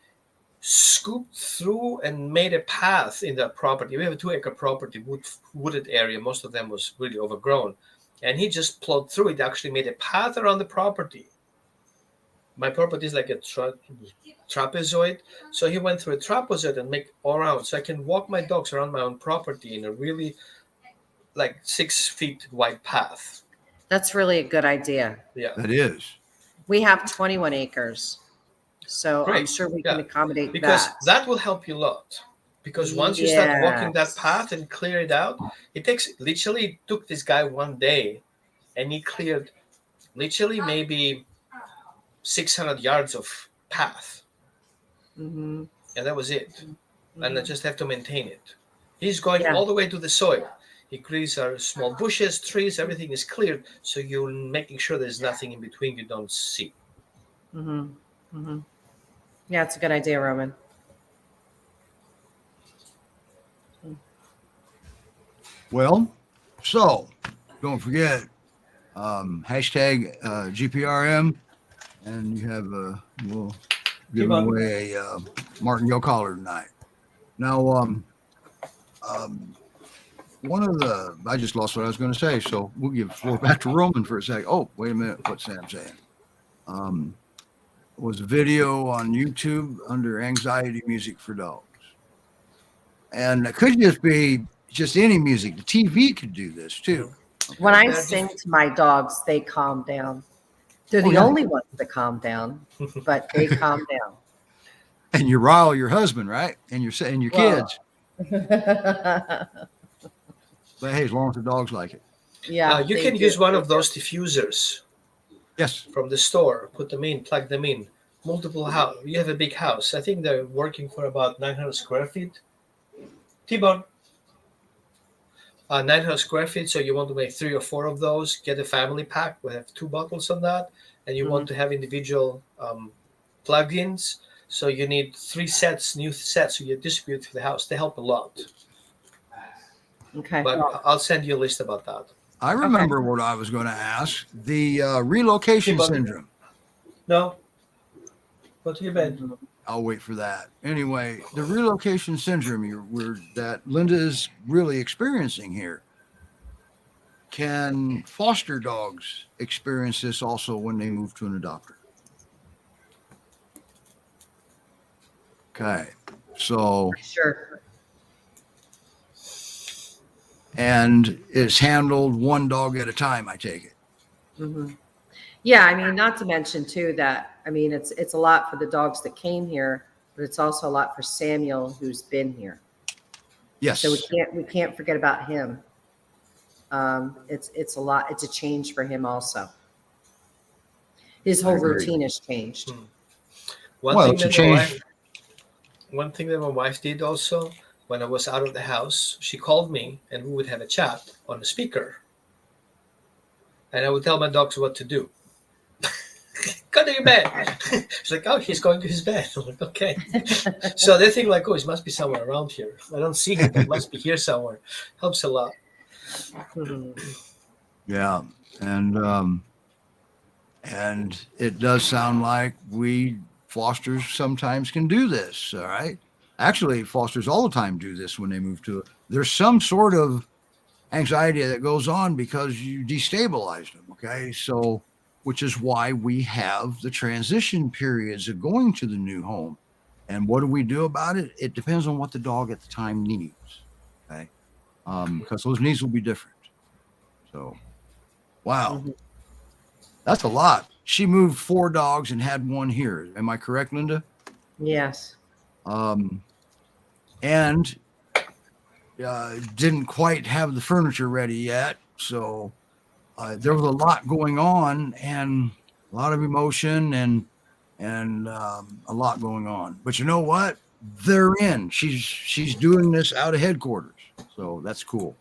scooped through and made a path in that property. We have a 2-acre property, wooded area. Most of them was really overgrown. And he just plowed through it, actually made a path around the property. My property is like a trapezoid. So he went through a trapezoid and make all around. So I can walk my dogs around my own property in a really like 6 feet wide path. That's really a good idea. Yeah. That is. We have 21 acres. So Great. I'm sure we can accommodate because that. will help you a lot. Because once you start walking that path and clear it out, it took this guy one day, and he cleared literally maybe 600 yards of path. And that was it. And I just have to maintain it. He's going all the way to the soil. He clears our small bushes, trees, everything is cleared. So you're making sure there's nothing in between you don't see. Yeah, it's a good idea, Roman. Well, so don't forget hashtag GPRM, and you have we'll give away a martingale collar tonight. Now, one of the I just lost what I was going to say, so we'll give the floor back to Roman for a second. Oh, wait a minute, what's Sam saying? Was a video on YouTube under anxiety music for dogs. And it could just be just any music. The TV could do this too. When I sing to my dogs, they calm down. They're the only ones that calm down, but they calm down. And you rile your husband, right? And your kids. But hey, as long as the dogs like it. Yeah. You can use one of those diffusers. Yes. From the store, put them in, plug them in. Multiple house. You have a big house. I think they're working for about 900 square feet. T-Bone. 900 square feet. So you want to make 3 or 4 of those. Get a family pack. We have 2 bottles on that, and you want to have individual plug-ins. So you need 3 sets, new sets. So you distribute to the house. They help a lot. Okay. But I'll send you a list about that. I remember what I was going to ask. The relocation syndrome. No. Go to your bed. I'll wait for that. Anyway, the relocation syndrome that Linda is really experiencing here. Can foster dogs experience this also when they move to an adopter? Okay. So. Sure. And it's handled one dog at a time, I take it. Yeah, I mean, not to mention too that it's a lot for the dogs that came here, but it's also a lot for Samuel who's been here. Yes. So we can't forget about him. It's a lot. It's a change for him also. His whole routine has changed. One thing that my wife did also. When I was out of the house, she called me and we would have a chat on the speaker. And I would tell my dogs what to do. Go to your bed. She's like, oh, he's going to his bed. I'm like, okay. So they think like, oh, he must be somewhere around here. I don't see him. He must be here somewhere. Helps a lot. Yeah. And it does sound like we fosters sometimes can do this. All right. Actually, fosters all the time do this when they move to it. There's some sort of anxiety that goes on because you destabilize them. Okay. So, which is why we have the transition periods of going to the new home. And what do we do about it? It depends on what the dog at the time needs. Okay. Because those needs will be different. So, wow. That's a lot. She moved 4 dogs and had 1 here. Am I correct, Linda? Yes. And didn't quite have the furniture ready yet. So there was a lot going on and a lot of emotion. And and a lot going on. But you know what? They're in. She's doing this out of headquarters, so that's cool.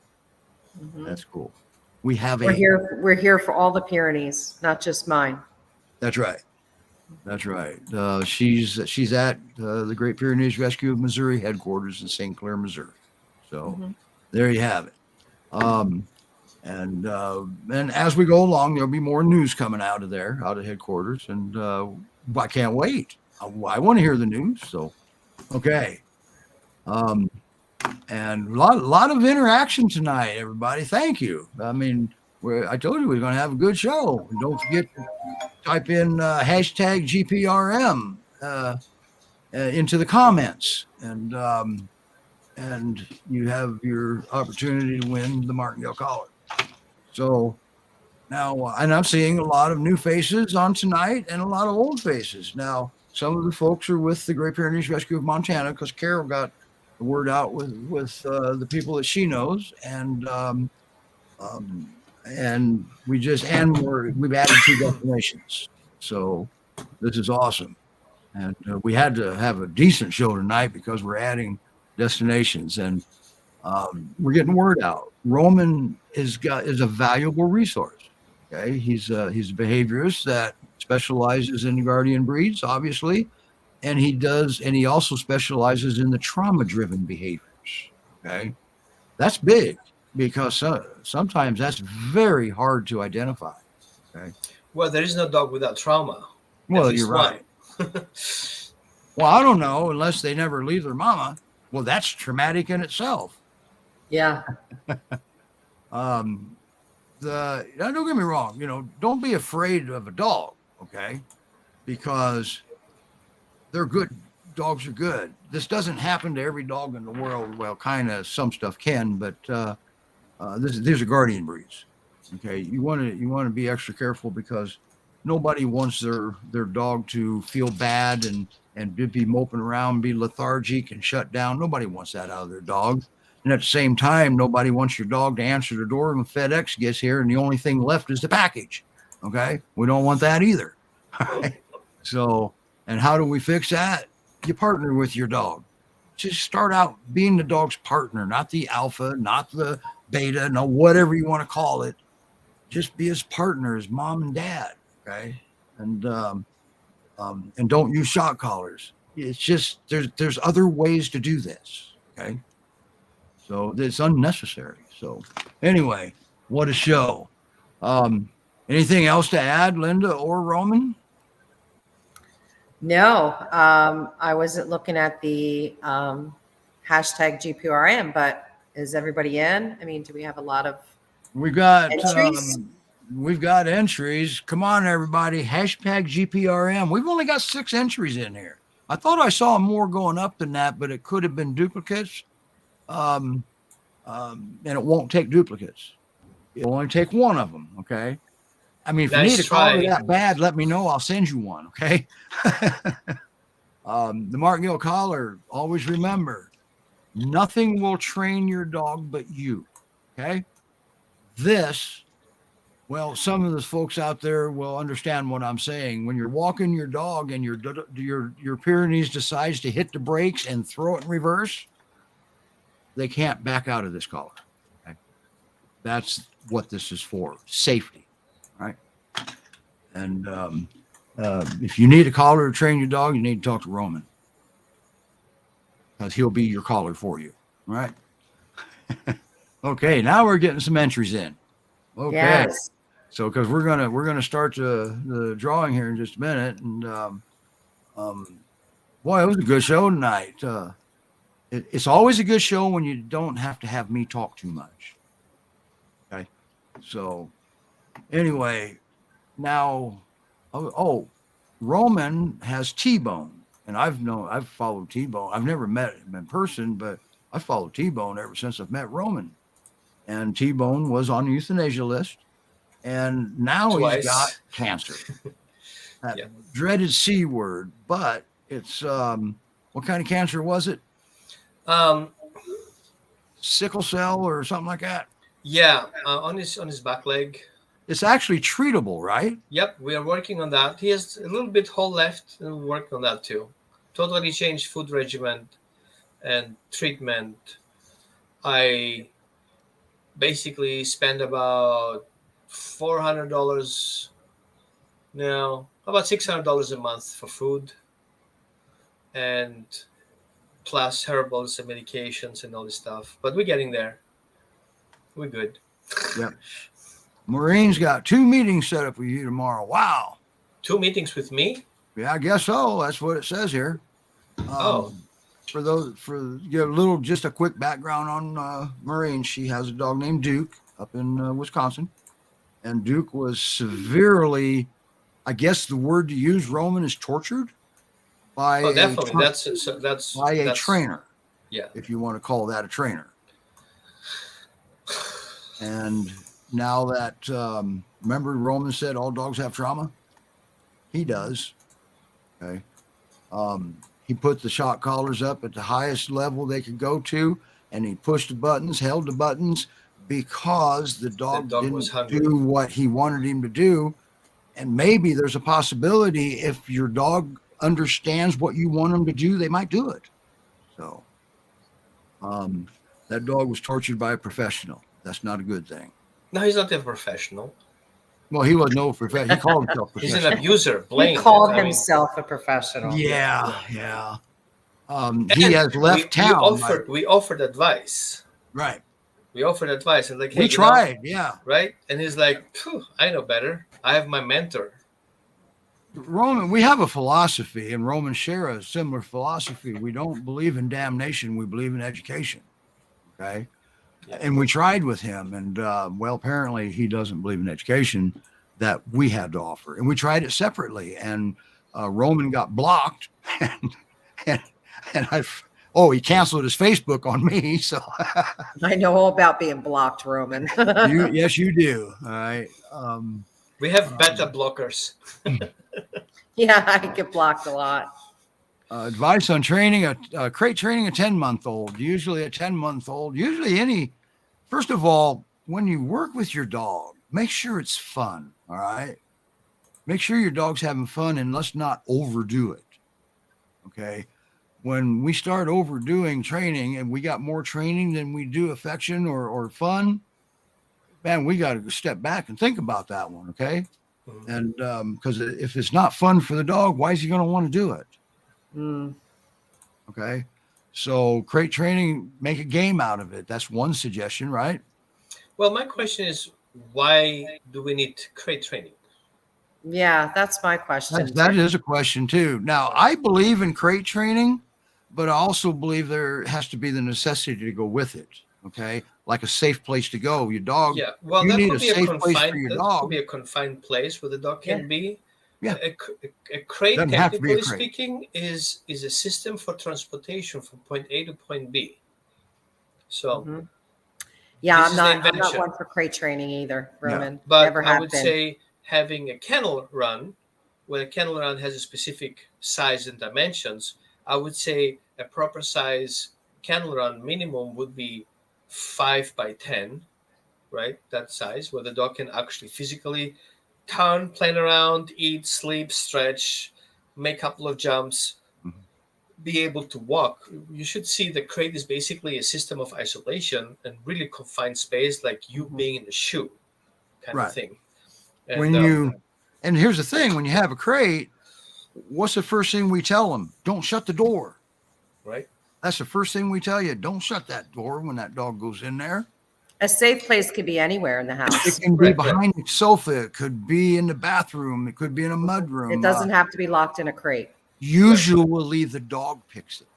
Mhm. That's cool. We have We're here. We're here for all the Pyrenees, not just mine. That's right. That's right. She's at the Great Pyrenees Rescue of Missouri headquarters in St. Clair, Missouri. So Mhm. there you have it. And as we go along, there'll be more news coming out of there, out of headquarters, and I can't wait. I want to hear the news. So, okay. And a lot of interaction tonight, everybody. Thank you. I mean, I told you we're going to have a good show. And don't forget to type in hashtag GpRM into the comments, and you have your opportunity to win the Martingale collar. So now, and I'm seeing a lot of new faces on tonight and a lot of old faces. Now, some of the folks are with the Great Pyrenees Rescue of Montana because Carol got the word out with the people that she knows, and we've added 2 destinations. So this is awesome, and we had to have a decent show tonight because we're adding destinations, and we're getting word out. Roman is a valuable resource. Okay, he's a behaviorist that specializes in guardian breeds, obviously, and he also specializes in the trauma-driven behaviors. Okay, that's big because sometimes that's very hard to identify. Okay, Well, there is no dog without trauma. well, At least you're right. Well, I don't know unless they never leave their mama. Well, that's traumatic in itself. Yeah. Don't get me wrong, don't be afraid of a dog, okay? Because they're good. Dogs are good. This doesn't happen to every dog in the world. Well, kind of some stuff can, but these are guardian breeds. Okay, you want to be extra careful because nobody wants their dog to feel bad and be moping around, be lethargic and shut down. Nobody wants that out of their dog. And at the same time, nobody wants your dog to answer the door when FedEx gets here and the only thing left is the package. Okay, we don't want that either. So, and how do we fix that? You partner with your dog. Just start out being the dog's partner, not the alpha, not the beta, no, whatever you want to call it. Just be his partner, his mom and dad. Okay, and don't use shock collars. It's just there's other ways to do this. Okay, so it's unnecessary. So anyway, what a show. Anything else to add, Linda or Roman? No, I wasn't looking at the hashtag GPRM, but is everybody in? I mean, do we have a lot of We've got entries? We've got entries. Come on, everybody. Hashtag GPRM. We've only got 6 entries in here. I thought I saw more going up than that, but it could have been duplicates. And it won't take duplicates. It'll only take one of them. Okay. I mean, if you need a collar that bad, let me know. I'll send you one. Okay. The Martingale collar, always remember, nothing will train your dog but you. Okay. Well, some of the folks out there will understand what I'm saying. When you're walking your dog and your Pyrenees decides to hit the brakes and throw it in reverse, they can't back out of this collar. Okay? That's what this is for, safety, right? And if you need a collar to train your dog, you need to talk to Roman because he'll be your collar for you, all right? Okay, now we're getting some entries in. Okay. Yes. So, because we're gonna start the drawing here in just a minute, and boy, it was a good show tonight. It's always a good show when you don't have to have me talk too much. Okay, so anyway, now, Roman has T-Bone, and I've followed T-Bone. I've never met him in person, but I followed T-Bone ever since I've met Roman, and T-Bone was on the euthanasia list. And now he's got cancer. That dreaded C word, but it's what kind of cancer was it? Sickle cell or something like that? Yeah, on his back leg. it's actually treatable, right? Yep, we are working on that. He has a little bit hole left, and we're working on that too. Totally changed food regimen and treatment. I basically spend about $400, no, about $600 a month for food, and plus herbals and medications and all this stuff. But we're getting there. We're good. Yep. Maureen's got 2 meetings set up with you tomorrow. Wow. 2 meetings with me? Yeah, I guess so. That's what it says here. Oh. Just a quick background on Maureen. She has a dog named Duke up in Wisconsin, and Duke was severely, I guess the word to use, Roman, is tortured by definitely. a trainer. Yeah. If you want to call that a trainer. And now that remember Roman said all dogs have trauma? He does. Okay. He put the shock collars up at the highest level they could go to, and he pushed the buttons, held the buttons, because the dog was didn't hungry. do what he wanted him to do. And maybe there's a possibility if your dog understands what you want them to do, they might do it. So that dog was tortured by a professional. That's not a good thing. No, he's not a professional. Well, he was no professional. He called himself He's professional. an abuser. He Blaine. called I mean, himself a professional. Yeah. and He has left town. We offered advice. Right. We offered advice and like, hey, We tried. Yeah. right? And he's like, "Phew, I know better. I have my mentor." Roman, we have a philosophy, and Roman share a similar philosophy. We don't believe in damnation. We believe in education. Okay. Yeah. And we tried with him, and apparently he doesn't believe in education that we had to offer. And we tried it separately, and Roman got blocked, and he canceled his Facebook on me. So I know all about being blocked, Roman. yes, you do. All right. We have beta blockers. Yeah, I get blocked a lot. Advice on training crate training a 10-month-old. Usually a 10-month-old. First of all, when you work with your dog, make sure it's fun. All right. Make sure your dog's having fun, and let's not overdo it. Okay. When we start overdoing training and we got more training than we do affection or fun, man, we got to step back and think about that one. Okay. Mhm. And because if it's not fun for the dog, why is he going to want to do it? Mm. Okay. So crate training, make a game out of it. That's one suggestion, right? Well, my question is, why do we need crate training? Yeah, that's my question. That is a question too. Now, I believe in crate training, but I also believe there has to be the necessity to go with it. Okay. Like a safe place to go. Your dog. Yeah, well, You that need could a be a safe place for confined. your That dog. could be a confined place where the dog can be. Yeah. A crate, Doesn't have to be a technically crate. speaking, is a system for transportation from point A to point B. So, Mhm. Yeah, This I'm is the not invention. one for crate training either, Roman. but Never I have would been. say having a kennel run, when a kennel run has a specific size and dimensions, I would say a proper size kennel run minimum would be 5x10, right? That size where the dog can actually physically turn, play around, eat, sleep, stretch, make a couple of jumps, Mhm. be able to walk. You should see the crate is basically a system of isolation and really confined space, like you Mhm. being in a shoe kind Right. of thing. And, And here's the thing, when you have a crate, what's the first thing we tell them? Don't shut the door. right? That's the first thing we tell you. Don't shut that door when that dog goes in there. A safe place could be anywhere in the It house. can be Right. behind the sofa. It could be in the bathroom. It could be in a mud room. It doesn't have to be locked in a crate. Usually the dog picks it.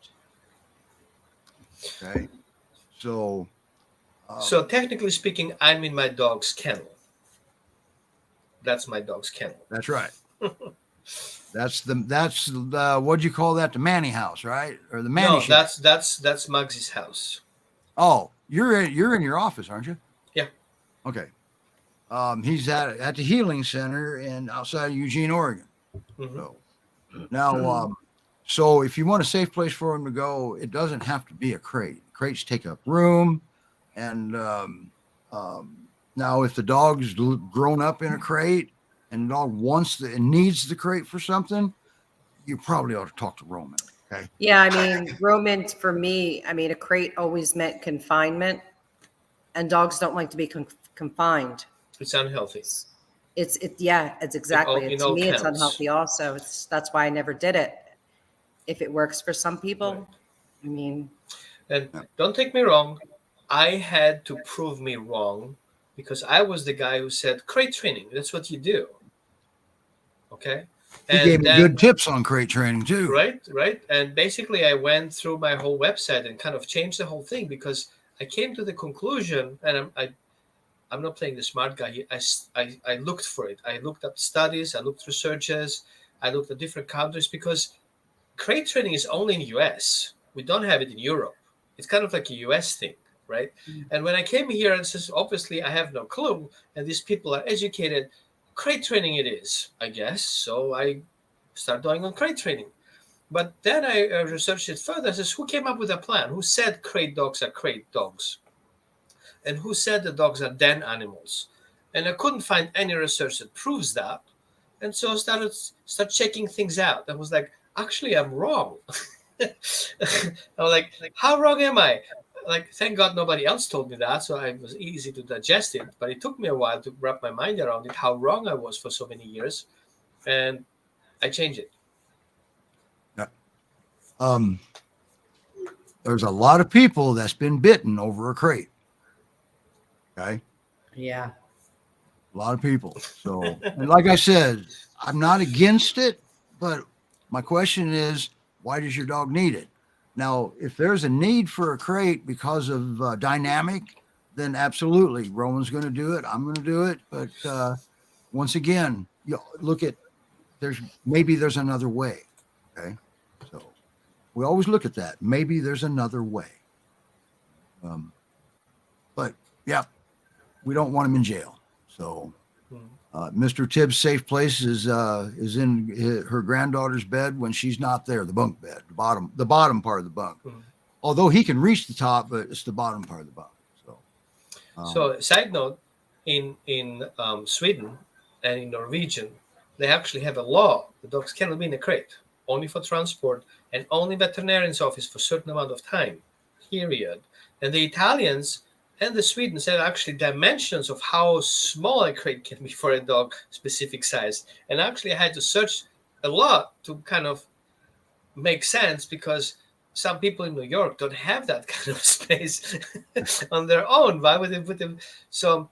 Okay. So, So technically speaking, I'm in my dog's kennel. That's my dog's kennel. that's right. That's the what'd you call that? The Manny house, right? Or the Manny No, shack. that's Muggsy's house. Oh, you're in your office, aren't you? Yeah. Okay. He's at the healing center outside of Eugene, Oregon. Mhm. So now, so if you want a safe place for him to go, it doesn't have to be a crate. Crates take up room, and Now, if the dog's grown up in a crate and the dog wants and needs the crate for something, you probably ought to talk to Roman. Okay. Yeah, I mean, Roman for me, I mean, a crate always meant confinement, and dogs don't like to be confined. It's unhealthy. It's exactly. In To all me, it's counts. unhealthy. Also, that's why I never did it. If it works for some people, Right. I mean, And don't take me wrong, I had to prove me wrong because I was the guy who said crate training. That's what you do. Okay. He gave me good tips on crate training too. Right. And basically, I went through my whole website and kind of changed the whole thing because I came to the conclusion, and I'm not playing the smart guy here. I looked for it. I looked up studies. I looked researches. I looked at different countries because crate training is only in the US. We don't have it in Europe. It's kind of like a US thing, right? And when I came here, and says, obviously, I have no clue, and these people are educated. Crate training it is, I guess. So I started doing on crate training. But then I researched it further. I says, who came up with a plan? Who said crate dogs are crate dogs? And who said the dogs are den animals? And I couldn't find any research that proves that. And so I started checking things out. I was like, actually, I'm wrong. I was like, how wrong am I? Like, thank God nobody else told me that, so it was easy to digest it. But it took me a while to wrap my mind around it, how wrong I was for so many years. And I changed it. There's a lot of people that's been bitten over a crate. Okay. yeah. A lot of people. So, and like I said, I'm not against it, but my question is, why does your dog need it? Now, if there's a need for a crate because of dynamic, then absolutely, Roman's going to do it. I'm going to do it. But once again, you look at there's another way. Okay, so we always look at that. Maybe there's another way. But yeah, we don't want him in jail. So Mr. Tibbs' safe place is in her granddaughter's bed when she's not there, the bunk bed, the bottom part of the bunk. Although he can reach the top, but it's the bottom part of the bunk. So side note, in Sweden and in Norwegian, they actually have a law. The dogs cannot be in a crate, only for transport and only veterinarian's office for a certain amount of time, period. And the Italians and the Swedes have actually dimensions of how small a crate can be for a dog, specific size. And actually I had to search a lot to kind of make sense because some people in New York don't have that kind of space on their own. Why would they put them? So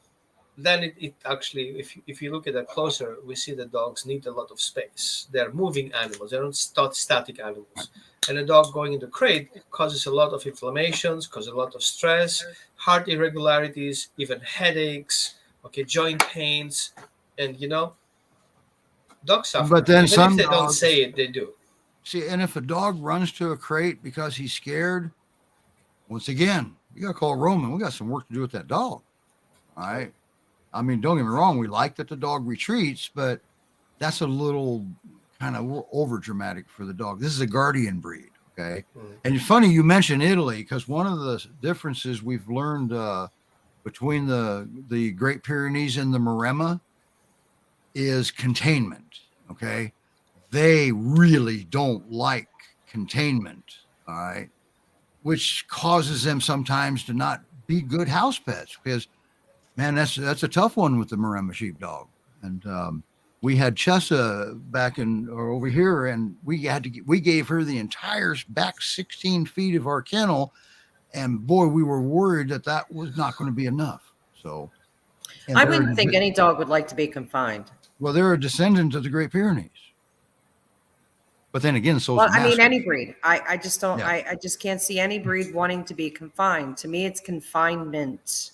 then it actually, if you look at it closer, we see the dogs need a lot of space. They're moving animals. They're not static animals. And a dog going into crate causes a lot of inflammations, causes a lot of stress, heart irregularities, even headaches, joint pains, and dogs suffer. But then even some if they don't dogs say it, they do. See, and if a dog runs to a crate because he's scared, once again, you got to call Roman. We got some work to do with that dog. All right. I mean, don't get me wrong. We like that the dog retreats, but that's a little kind of over dramatic for the dog. This is a guardian breed. Okay. And it's funny you mentioned Italy because one of the differences we've learned between the Great Pyrenees and the Maremma is containment. Okay. They really don't like containment, all right, which causes them sometimes to not be good house pets because, man, that's a tough one with the Maremma sheepdog. And we had Chessa over here, and we gave her the entire back 16 feet of our kennel, and boy, we were worried that was not going to be enough. So, I wouldn't think any dog would like to be confined. Well, they're a descendant of the Great Pyrenees. But then again, so I mean, any breed. I just don't. Yeah. I just can't see any breed wanting to be confined. To me, it's confinement.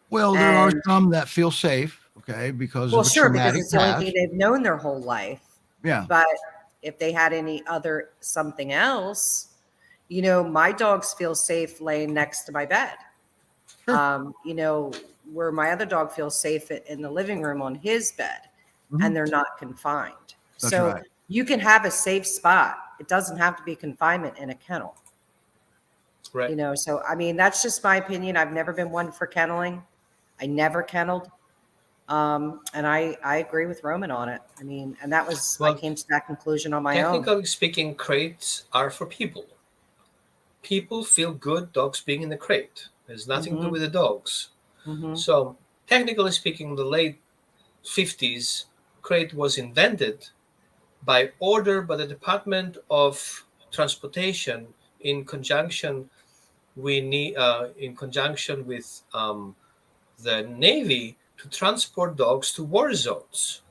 Well, there are some that feel safe, okay, because of a sure, because traumatic it's the past. only thing they've known their whole life. Yeah. But if they had any other something else, my dogs feel safe laying next to my bed. Sure. Where my other dog feels safe in the living room on his bed, and they're not confined. That's so right. you can have a safe spot. It doesn't have to be confinement in a kennel. Right. So I mean, that's just my opinion. I've never been one for kenneling. I never kenneled. And I agree with Roman on it. I mean, and that was, I Well, came to that conclusion on my own. technically speaking, crates are for people. People feel good dogs being in the crate. There's nothing to do with the dogs. So, technically speaking, the late 50s, crate was invented by order by the Department of Transportation in conjunction with the Navy to transport dogs to war zones.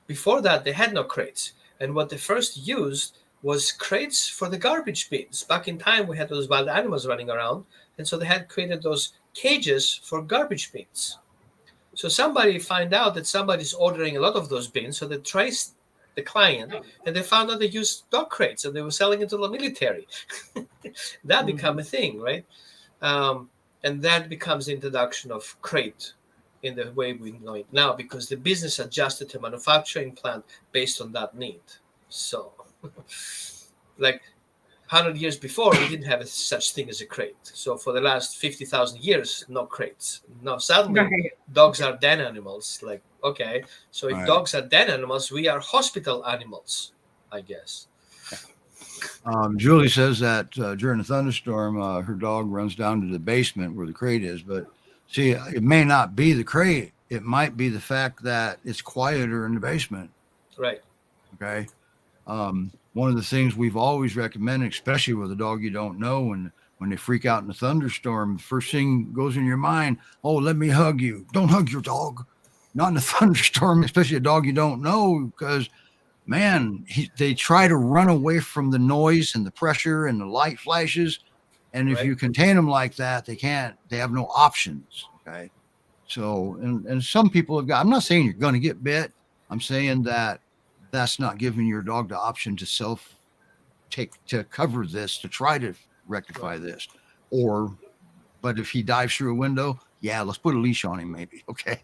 Before that, they had no crates, and what they first used was crates for the garbage bins. Back in time, we had those wild animals running around, and so they had created those cages for garbage bins. So somebody find out that somebody's ordering a lot of those bins, so they traced the client, and they found out they used dog crates, and they were selling it to the military. That became a thing, right? And that becomes the introduction of crate in the way we know it now, because the business adjusted to manufacturing plant based on that need. So, like 100 years before, we didn't have such thing as a crate. So for the last 50,000 years, no crates. Now suddenly, dogs are den animals. Like, okay, so if dogs are den animals, we are hospital animals, I guess. Julie says that during a thunderstorm, her dog runs down to the basement where the crate is. But see, it may not be the crate. It might be the fact that it's quieter in the basement. Right. Okay. One of the things we've always recommended, especially with a dog you don't know, when they freak out in a thunderstorm, the first thing goes in your mind, oh, let me hug you. Don't hug your dog. Not in a thunderstorm, especially a dog you don't know, because man, they try to run away from the noise and the pressure and the light flashes. And if you contain them like that, they have no options. Okay. So, and some people have got, I'm not saying you're going to get bit. I'm saying that that's not giving your dog the option to to cover this, to try to rectify this. But if he dives through a window, yeah, let's put a leash on him maybe. Okay.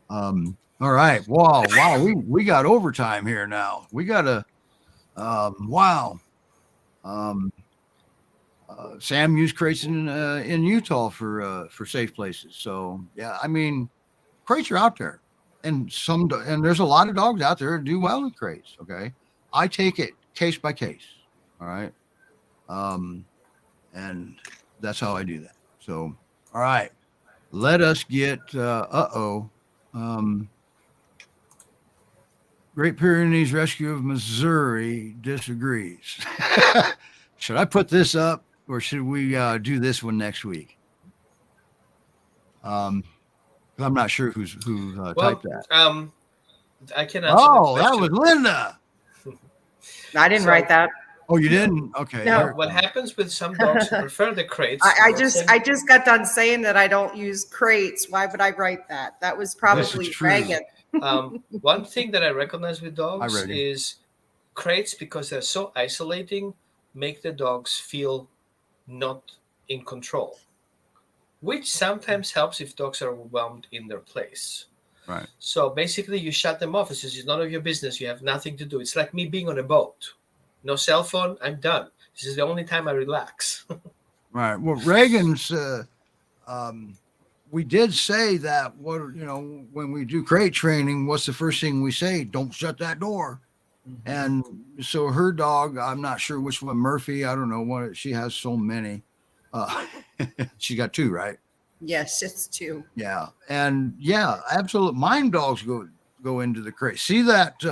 All right. Wow. We got overtime here now. We got Sam used crates in Utah for safe places. So yeah, I mean, crates are out there, and there's a lot of dogs out there that do well with crates. Okay. I take it case by case. All right. And that's how I do that. So, all right, let us get, Great Pyrenees Rescue of Missouri disagrees. Should I put this up or should we do this one next week? I'm not sure who typed that. I can answer that was Linda. I didn't write that. Oh, you didn't? Okay. No. What happens with some dogs who prefer the crates? I just got done saying that I don't use crates. Why would I write that? That was probably Reagan. One thing that I recognize with dogs is crates, because they're so isolating, make the dogs feel not in control, which sometimes helps if dogs are overwhelmed in their place. Right. So basically, you shut them off. It's none of your business. You have nothing to do. It's like me being on a boat. No cell phone. I'm done. This is the only time I relax. Right. Well, Reagan's, we did say that when we do crate training, what's the first thing we say? Don't shut that door. Mm-hmm. And so her dog, I'm not sure which one, Murphy, I don't know what, she has so many. She got 2, right? Yes, it's 2. Yeah. And yeah, absolutely. Mine dogs go into the crate. See that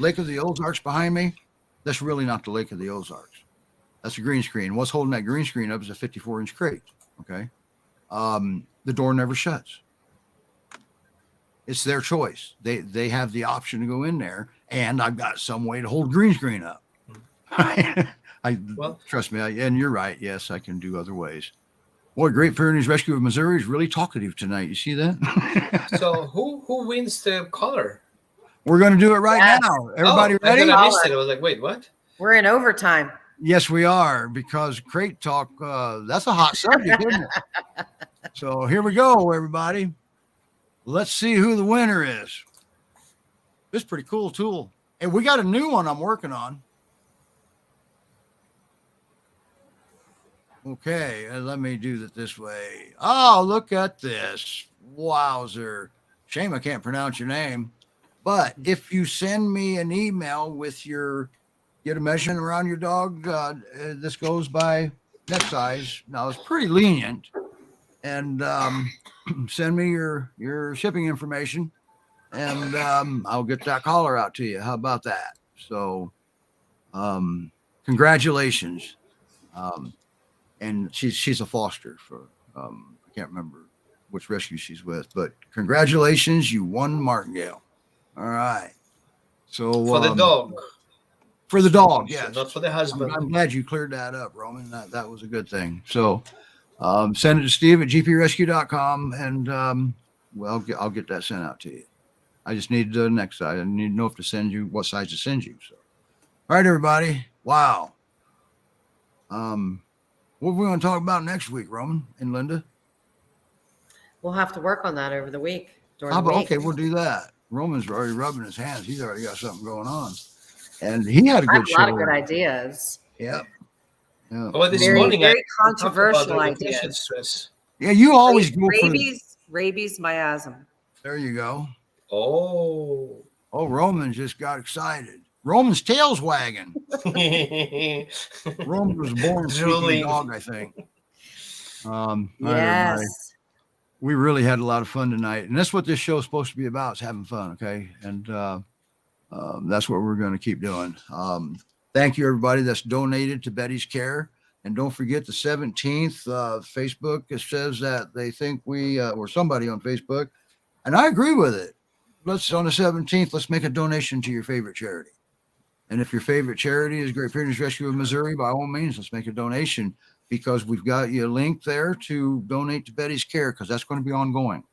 Lake of the Ozarks behind me? That's really not the Lake of the Ozarks. That's a green screen. What's holding that green screen up is a 54-inch crate. Okay. The door never shuts. It's their choice. They have the option to go in there, and I've got some way to hold green screen up. Trust me. And you're right. Yes, I can do other ways. Boy, Great Pyrenees Rescue of Missouri is really talkative tonight. You see that? So who wins the collar? We're going to do it right now. Everybody ready? I missed it. I was like, wait, what? We're in overtime. Yes, we are, because crate talk, that's a hot subject, isn't it? So here we go, everybody. Let's see who the winner is. This is a pretty cool tool. And we got a new one I'm working on. Okay, let me do it this way. Oh, look at this. wowzer. Shame I can't pronounce your name. But if you send me an email with get a measurement around your dog, this goes by neck size. Now it's pretty lenient. And send me your shipping information, and I'll get that collar out to you. How about that? So congratulations. And she's a foster for I can't remember which rescue she's with, but congratulations, you won Martingale. All right. So For the dog. For the dog, yes. Not for the husband. I'm glad you cleared that up, Roman. That was a good thing. So send it to Steve at GpRescue.com, and I'll get that sent out to you. I just need the next size. I need to know if to send you, what size to send you. So, all right, everybody. Wow. What are we going to talk about next week, Roman and Linda? We'll have to work on that over the week. Okay, we'll do that. Roman's already rubbing his hands. He's already got something going on, and he had a good show. A lot of good ideas. Yeah. Yeah. Well, this Very, morning, very controversial relocation ideas. stress. Yeah, you always go for Rabies, miasm. There you go. Oh. Oh, Roman just got excited. Roman's tail's wagging. Roman was born speaking dog, I think. All right, everybody. We really had a lot of fun tonight, and that's what this show is supposed to be about: is having fun. Okay, and that's what we're going to keep doing. Thank you, everybody that's donated to Betty's Care. And don't forget the 17th, Facebook, it says that they think or somebody on Facebook, and I agree with it. On the 17th, let's make a donation to your favorite charity. And if your favorite charity is Great Pyrenees Rescue of Missouri, by all means, let's make a donation, because we've got you a link there to donate to Betty's Care, because that's going to be ongoing.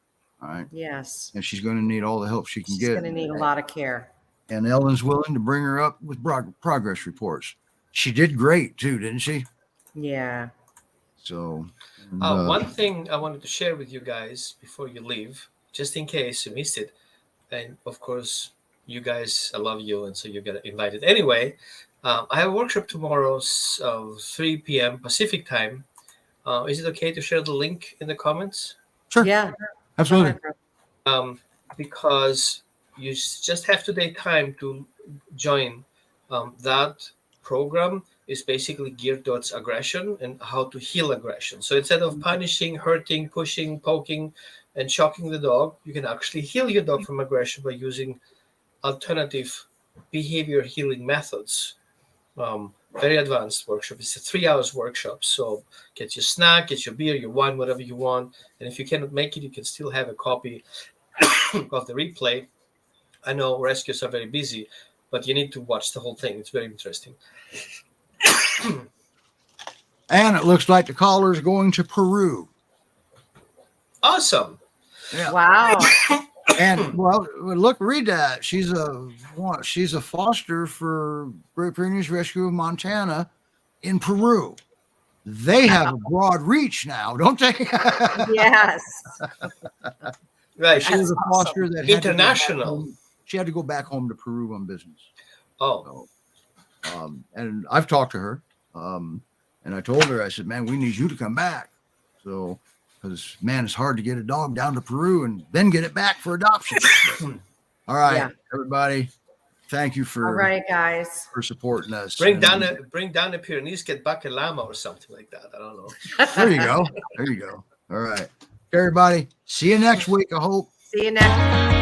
All right. Yes. And she's going to need all the help she can get. She's going to need a lot of care. And Ellen's willing to bring her up with progress reports. She did great too, didn't she? Yeah. So one thing I wanted to share with you guys before you leave, just in case you missed it, and of course you guys, I love you, and so you get invited anyway. I have a workshop tomorrow, 3 p.m. Pacific time. Is it okay to share the link in the comments? Sure. Yeah. Absolutely. Because you just have to take time to join. That program is basically geared towards aggression and how to heal aggression. So instead of punishing, hurting, pushing, poking, and shocking the dog, you can actually heal your dog from aggression by using alternative behavior healing methods. Very advanced workshop. It's a 3 hours workshop. So get your snack, get your beer, your wine, whatever you want. And if you cannot make it, you can still have a copy of the replay. I know rescues are very busy, but you need to watch the whole thing. It's very interesting. And it looks like the caller is going to Peru. Awesome. Yeah. Wow. And read that. She's a foster for Great Pyrenees Rescue of Montana in Peru. They have a broad reach now, don't they? Yes. Right. She was a foster that had international. She had to go back home to Peru on business. Oh. So, and I've talked to her, and I told her, I said, man, we need you to come back. So, because, man, it's hard to get a dog down to Peru and then get it back for adoption. All right, everybody. Thank you for all right, guys, for supporting us. Bring down the Pyrenees, get back a llama or something like that. I don't know. There you go. There you go. All right. Everybody, see you next week, I hope. See you next